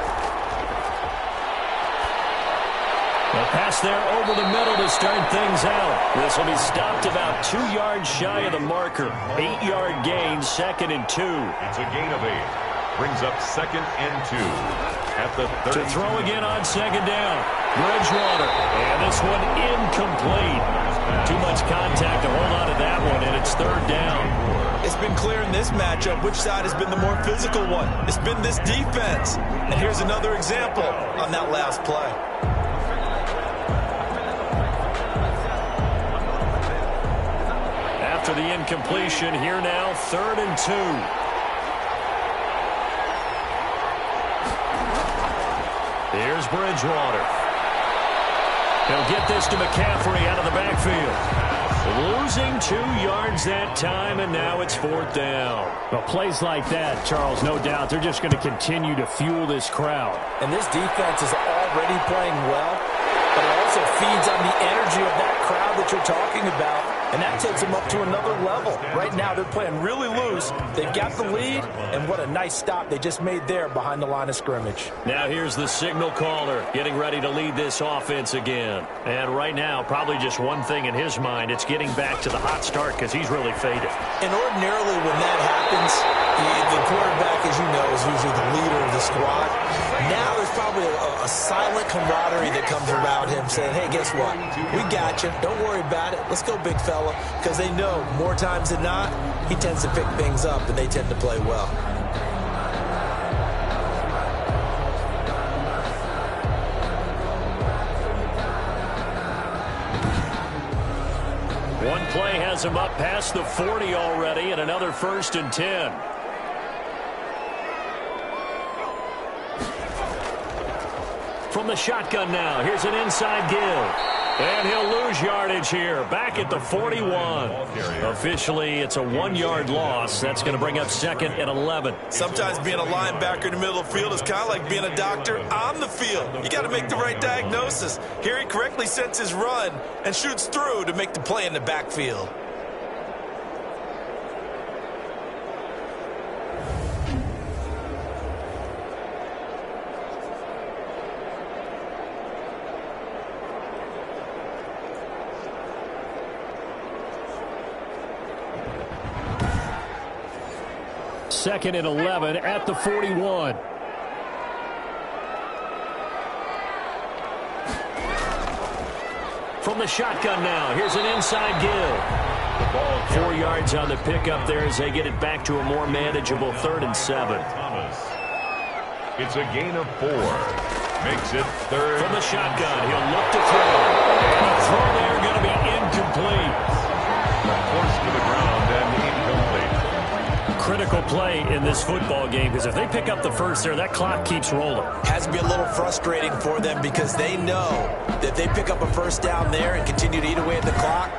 A pass there over the middle to start things out. This will be stopped about 2 yards shy of the marker. 8-yard gain, 2nd and 2. It's a gain of 8. Brings up 2nd and 2 at the 30. To throw again on 2nd down. Bridgewater. And this one incomplete. Too much contact to hold on to that one, and it's 3rd down. It's been clear in this matchup which side has been the more physical one. It's been this defense. And here's another example on that last play. After the incompletion, here now, 3rd and 2. Here's Bridgewater. He'll get this to McCaffrey out of the backfield. Losing 2 yards that time, and now it's 4th down. Well, plays like that, Charles, no doubt, they're just going to continue to fuel this crowd. And this defense is already playing well, but it also feeds on the energy of that crowd that you're talking about. And that takes them up to another level. Right now, they're playing really loose. They've got the lead, and what a nice stop they just made there behind the line of scrimmage. Now here's the signal caller getting ready to lead this offense again. And right now, probably just one thing in his mind. It's getting back to the hot start because he's really faded. And ordinarily when that happens, the quarterback, as you know, is usually the leader of the squad. Now there's probably a silent camaraderie that comes around him saying, hey, guess what? We got you. Don't worry about it. Let's go, big fella. Because they know more times than not, he tends to pick things up and they tend to play well. One play has him up past the 40 already, and another 1st and 10. From the shotgun now, here's an inside give. And he'll lose yardage here, back at the 41. Officially, it's a 1-yard loss. That's going to bring up 2nd and 11. Sometimes being a linebacker in the middle of the field is kind of like being a doctor on the field. You got to make the right diagnosis. Here he correctly sets his run and shoots through to make the play in the backfield. Second and 11 at the 41. From the shotgun now, here's an inside give. 4 yards on the pickup there as they get it back to a more manageable 3rd and 7. It's a gain of 4. Makes it 3rd. From the shotgun, he'll look to throw. And the throw there going to be incomplete. Forced to the ground and incomplete. Critical play in this football game because if they pick up the first there, that clock keeps rolling. Has to be a little frustrating for them because they know that they pick up a first down there and continue to eat away at the clock,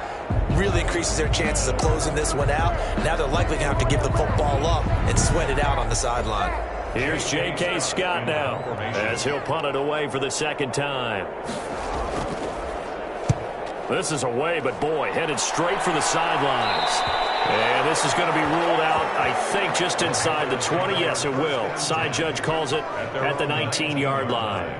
really increases their chances of closing this one out. Now they're likely going to have to give the football up and sweat it out on the sideline. Here's J.K. Scott now as he'll punt it away for the second time. This is away, but boy, headed straight for the sidelines. And this is going to be ruled out, I think, just inside the 20. Yes, it will. Side judge calls it at the 19-yard line.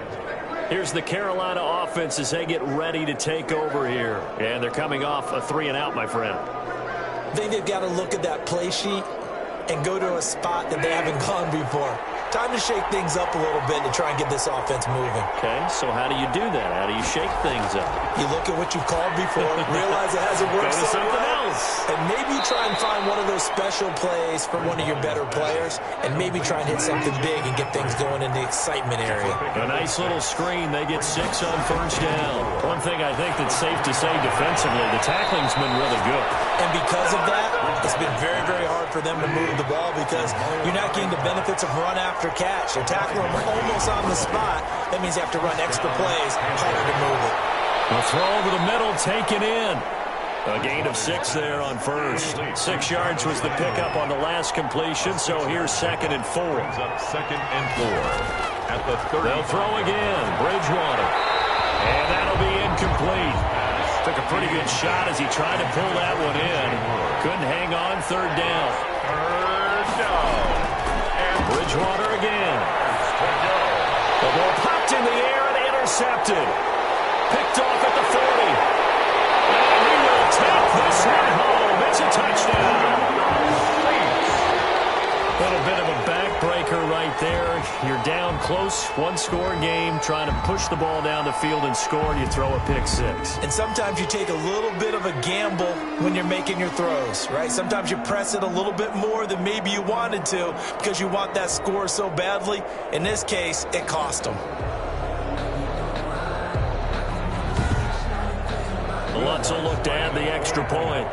Here's the Carolina offense as they get ready to take over here. And they're coming off a 3-and-out, my friend. I think they've got to look at that play sheet and go to a spot that they haven't gone before. Time to shake things up a little bit to try and get this offense moving. Okay, so how do you do that? How do you shake things up? You look at what you've called before, realize it hasn't worked so something well, else. and maybe try and find one of those special plays for one of your better players, and maybe try and hit something big and get things going in the excitement area. A nice little screen. They get 6 on first down. One thing I think that's safe to say defensively, the tackling's been really good. And because of that, it's been very, very hard for them to move the ball because you're not getting the benefits of run after catch. They're tackling them almost on the spot. That means you have to run extra plays, harder to move it. The throw over the middle, taken in. A gain of 6 there on first. 6 yards was the pickup on the last completion, so here's 2nd and 4. Brings up 2nd and 4 at the 30. They'll throw again. Bridgewater. And that'll be incomplete. Took a pretty good shot as he tried to pull that one in. Couldn't hang on. 3rd down. 3rd down. And Bridgewater again. to go. The ball popped in the air and intercepted. Picked off at the 40. And he will take this one home. It's a touchdown. A little bit of a backbreaker right there. You're down close, 1-score game, trying to push the ball down the field and score, and you throw a pick 6. And sometimes you take a little bit of a gamble when you're making your throws, right? Sometimes you press it a little bit more than maybe you wanted to because you want that score so badly. In this case, it cost them. Lutz will look to add the extra point.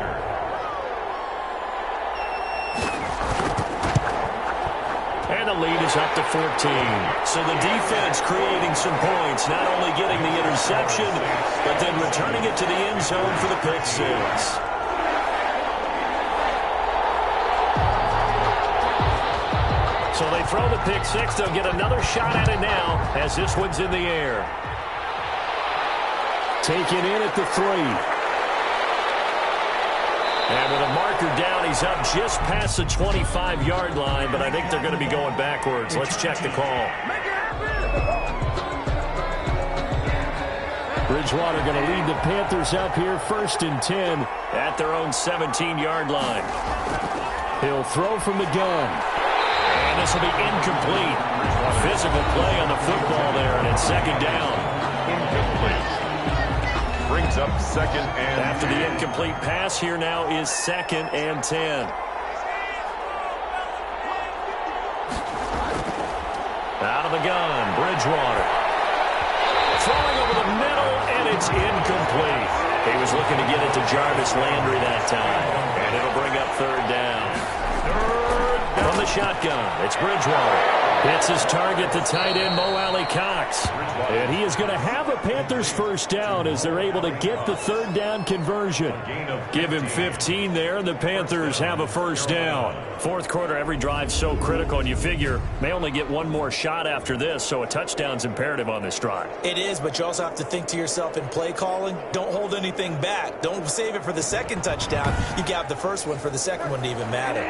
And the lead is up to 14. So the defense creating some points, not only getting the interception, but then returning it to the end zone for the pick 6. So they throw the pick 6. They'll get another shot at it now as this one's in the air. Taken in at the 3. And with a marker down, he's up just past the 25-yard line, but I think they're going to be going backwards. Let's check the call. Bridgewater going to lead the Panthers up here, 1st and 10 at their own 17-yard line. He'll throw from the gun. And this will be incomplete. Physical play on the football there, and it's 2nd down. Incomplete. Brings up 2nd and After the incomplete pass, here now is 2nd and 10. Out of the gun, Bridgewater. Throwing over the middle, and it's incomplete. He was looking to get it to Jarvis Landry that time, and it'll bring up 3rd down. From the shotgun, it's Bridgewater. Hits his target, the tight end, Mo Alley-Cox. And he is going to have a Panthers first down as they're able to get the 3rd down conversion. Give him 15 there, and the Panthers have a first down. 4th quarter, every drive so critical, and you figure may only get one more shot after this, so a touchdown's imperative on this drive. It is, but you also have to think to yourself in play calling, don't hold anything back. Don't save it for the 2nd touchdown. You got the first one for the 2nd one to even matter.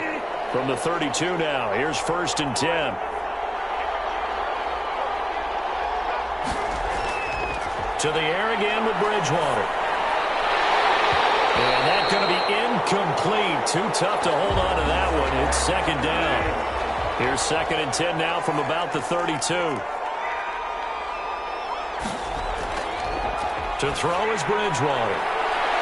From the 32 now, here's 1st and 10. To the air again with Bridgewater. And that's going to be incomplete. Too tough to hold on to that one. It's 2nd down. Here's 2nd and 10 now from about the 32. To throw is Bridgewater.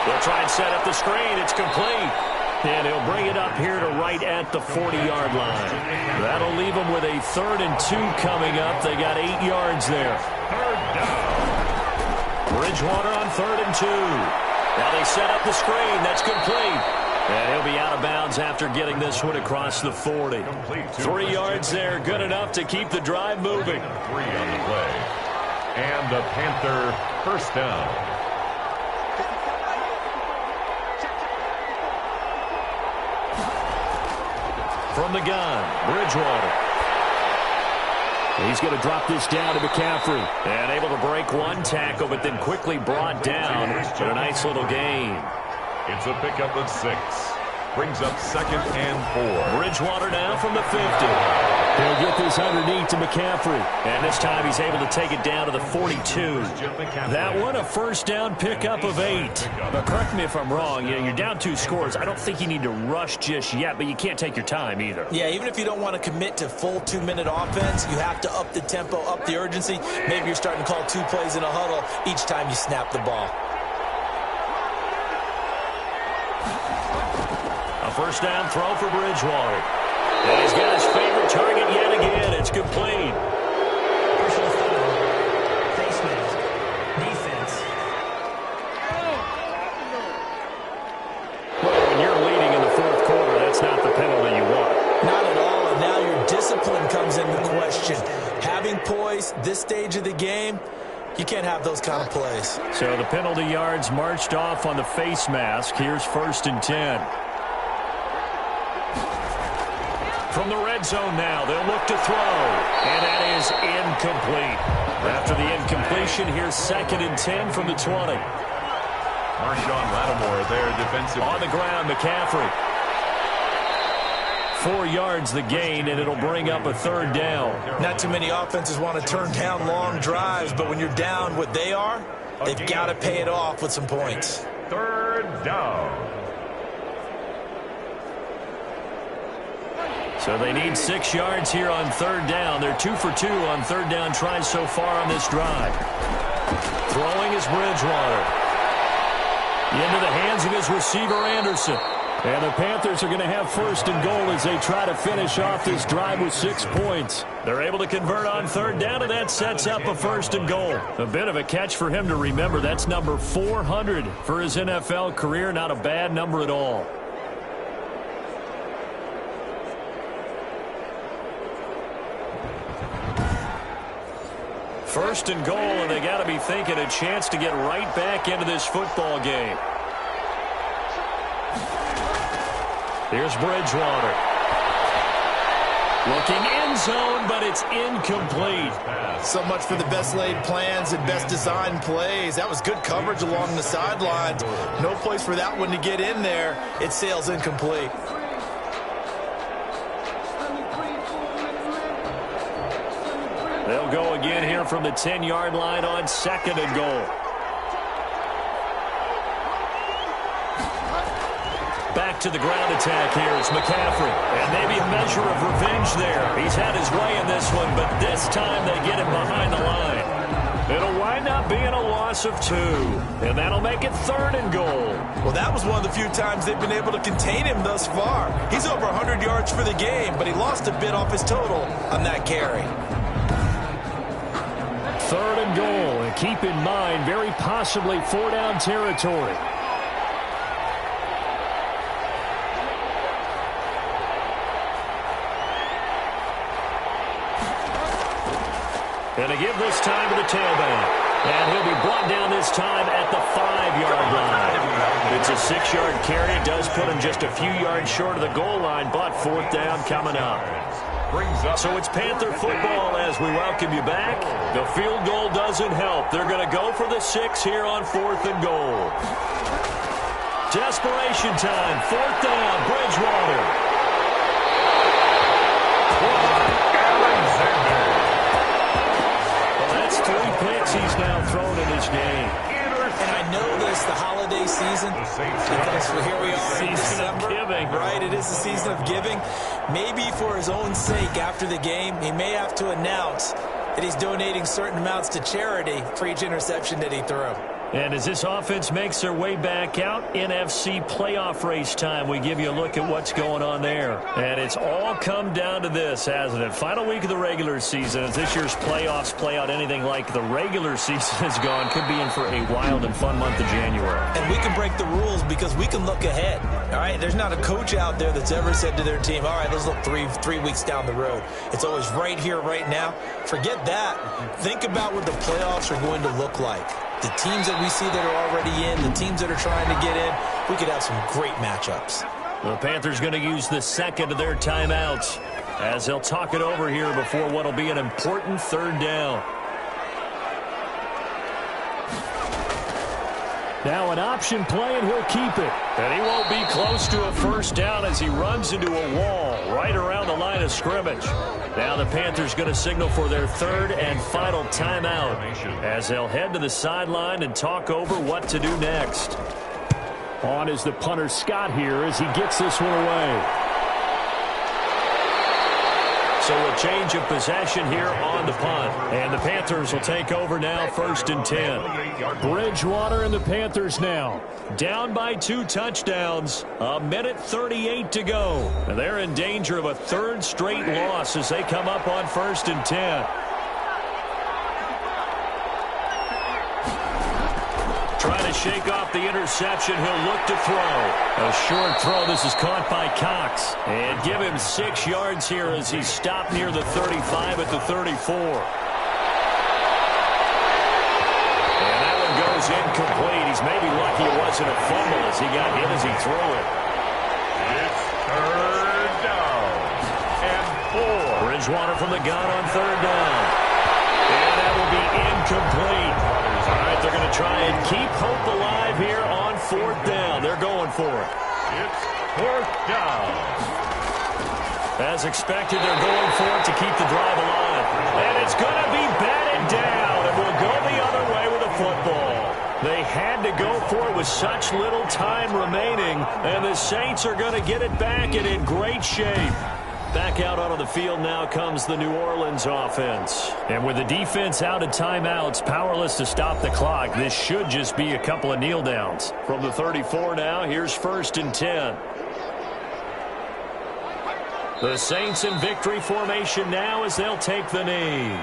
They'll try and set up the screen. It's complete. And he'll bring it up here to right at the 40-yard line. That'll leave them with a 3rd and 2 coming up. They got 8 yards there. 3rd down. Bridgewater on 3rd and 2. Now they set up the screen. That's complete. And he'll be out of bounds after getting this one across the 40. 3 yards there. Good enough to keep the drive moving. 3 on the play. And the Panther 1st down. From the gun, Bridgewater. He's going to drop this down to McCaffrey. And able to break one tackle, but then quickly brought down. But a nice little gain. It's a pickup of 6. Brings up 2nd and 4. Bridgewater now from the 50. He'll get this underneath to McCaffrey. And this time he's able to take it down to the 42. That one a 1st down pickup of 8. But correct me if I'm wrong. You're down 2 scores. I don't think you need to rush just yet, but you can't take your time either. Yeah, even if you don't want to commit to full 2-minute offense, you have to up the tempo, up the urgency. Maybe you're starting to call 2 plays in a huddle each time you snap the ball. A 1st down throw for Bridgewater. And he's got his favorite target yet again. It's complete. Personal foul. Face mask. Defense. Well, when you're leading in the 4th quarter, that's not the penalty you want. Not at all, and now your discipline comes into question. Having poise this stage of the game, you can't have those kind of plays. So the penalty yards marched off on the face mask. Here's 1st and 10. From the red zone now, they'll look to throw. And that is incomplete. After the incompletion, here's 2nd and 10 from the 20. Marshawn Lattimore there, defensive. On the ground, McCaffrey. 4 yards the gain, and it'll bring up a 3rd down. Not too many offenses want to turn down long drives, but when you're down what they are, they've got to pay it off with some points. 3rd down. So they need 6 yards here on 3rd down. They're 2 for 2 on 3rd down tries so far on this drive. Throwing is Bridgewater. Into the hands of his receiver, Anderson. And the Panthers are going to have 1st and goal as they try to finish off this drive with 6 points. They're able to convert on 3rd down, and that sets up a 1st and goal. A bit of a catch for him to remember. That's number 400 for his NFL career. Not a bad number at all. First and goal, and they got to be thinking a chance to get right back into this football game. Here's Bridgewater. Looking end zone, but it's incomplete. So much for the best laid plans and best designed plays. That was good coverage along the sidelines. No place for that one to get in there. It sails incomplete. They'll go again here from the 10-yard line on 2nd and goal. Back to the ground attack here is McCaffrey. And maybe a measure of revenge there. He's had his way in this one, but this time they get him behind the line. It'll wind up being a loss of 2. And that'll make it 3rd and goal. Well, that was one of the few times they've been able to contain him thus far. He's over 100 yards for the game, but he lost a bit off his total on that carry. 3rd and goal, and keep in mind, very possibly 4-down territory. And to give this time to the tailback. And he'll be brought down this time at the 5-yard line. It's a 6-yard carry. It does put him just a few yards short of the goal line, but 4th down coming up. So it's Panther football as we welcome you back. The field goal doesn't help. They're going to go for the 6 here on 4th and goal. Desperation time. 4th down, Bridgewater. It's the holiday season. Because here we are in December. Giving. Right, it is the season of giving. Maybe for his own sake, after the game, he may have to announce that he's donating certain amounts to charity for each interception that he threw. And as this offense makes their way back out, NFC playoff race time, we give you a look at what's going on there. And it's all come down to this, hasn't it? Final week of the regular season. As this year's playoffs play out anything like the regular season has gone, could be in for a wild and fun month of January. And we can break the rules because we can look ahead. All right, there's not a coach out there that's ever said to their team, all right, let's look three weeks down the road. It's always right here, right now. Forget that. Think about what the playoffs are going to look like. The teams that we see that are already in, the teams that are trying to get in, we could have some great matchups. The Panthers going to use the second of their timeouts as they'll talk it over here before what will be an important third down. Now an option play, and he'll keep it. And he won't be close to a first down as he runs into a wall right around the line of scrimmage. Now the Panthers going to signal for their third and final timeout as they'll head to the sideline and talk over what to do next. On is the punter Scott here as he gets this one away. So a change of possession here on the punt. And the Panthers will take over now, 1st and 10. Bridgewater and the Panthers now down by 2 touchdowns. 1:38 to go. And they're in danger of a third straight loss as they come up on 1st and 10. Trying to shake off the interception. He'll look to throw. A short throw. This is caught by Cox. And give him 6 yards here as he's stopped near the 35 at the 34. And that one goes incomplete. He's maybe lucky it wasn't a fumble as he got hit as he threw it. It's third down and 4. Bridgewater from the gun on 3rd down. And that will be incomplete. All right, they're going to try and keep hope alive here on 4th down. They're going for it. It's 4th down. As expected, they're going for it to keep the drive alive. And it's going to be batted down, and we'll go the other way with the football. They had to go for it with such little time remaining, and the Saints are going to get it back and in great shape. Back out onto the field now comes the New Orleans offense. And with the defense out of timeouts, powerless to stop the clock, this should just be a couple of kneel downs. From the 34 now, here's 1st and 10. The Saints in victory formation now as they'll take the knee.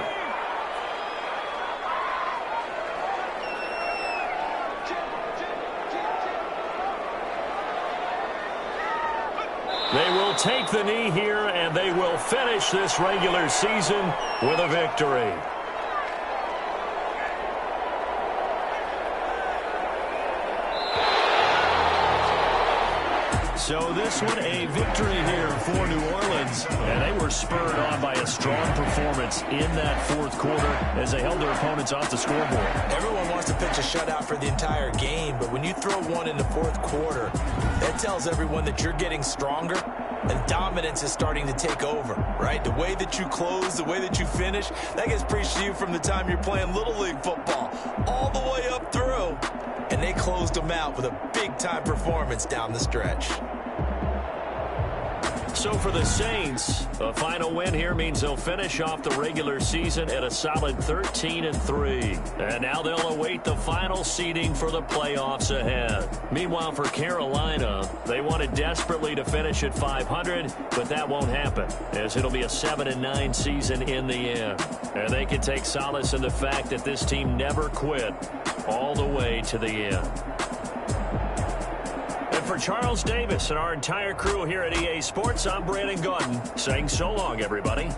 They will take the knee here, and they will finish this regular season with a victory. So this one a victory here for New Orleans, and they were spurred on by a strong performance in that 4th quarter as they held their opponents off the scoreboard. Everyone wants to pitch a shutout for the entire game, but when you throw one in the 4th quarter, that tells everyone that you're getting stronger and dominance is starting to take over, right? The way that you close, the way that you finish, that gets preached to you from the time you're playing Little League football all the way up through. And they closed them out with a big-time performance down the stretch. So for the Saints, a final win here means they'll finish off the regular season at a solid 13-3. And now they'll await the final seeding for the playoffs ahead. Meanwhile, for Carolina, they wanted desperately to finish at 500, but that won't happen, as it'll be a 7-9 season in the end. And they can take solace in the fact that this team never quit all the way to the end. For Charles Davis and our entire crew here at EA Sports, I'm Brandon Gaudin saying so long, everybody.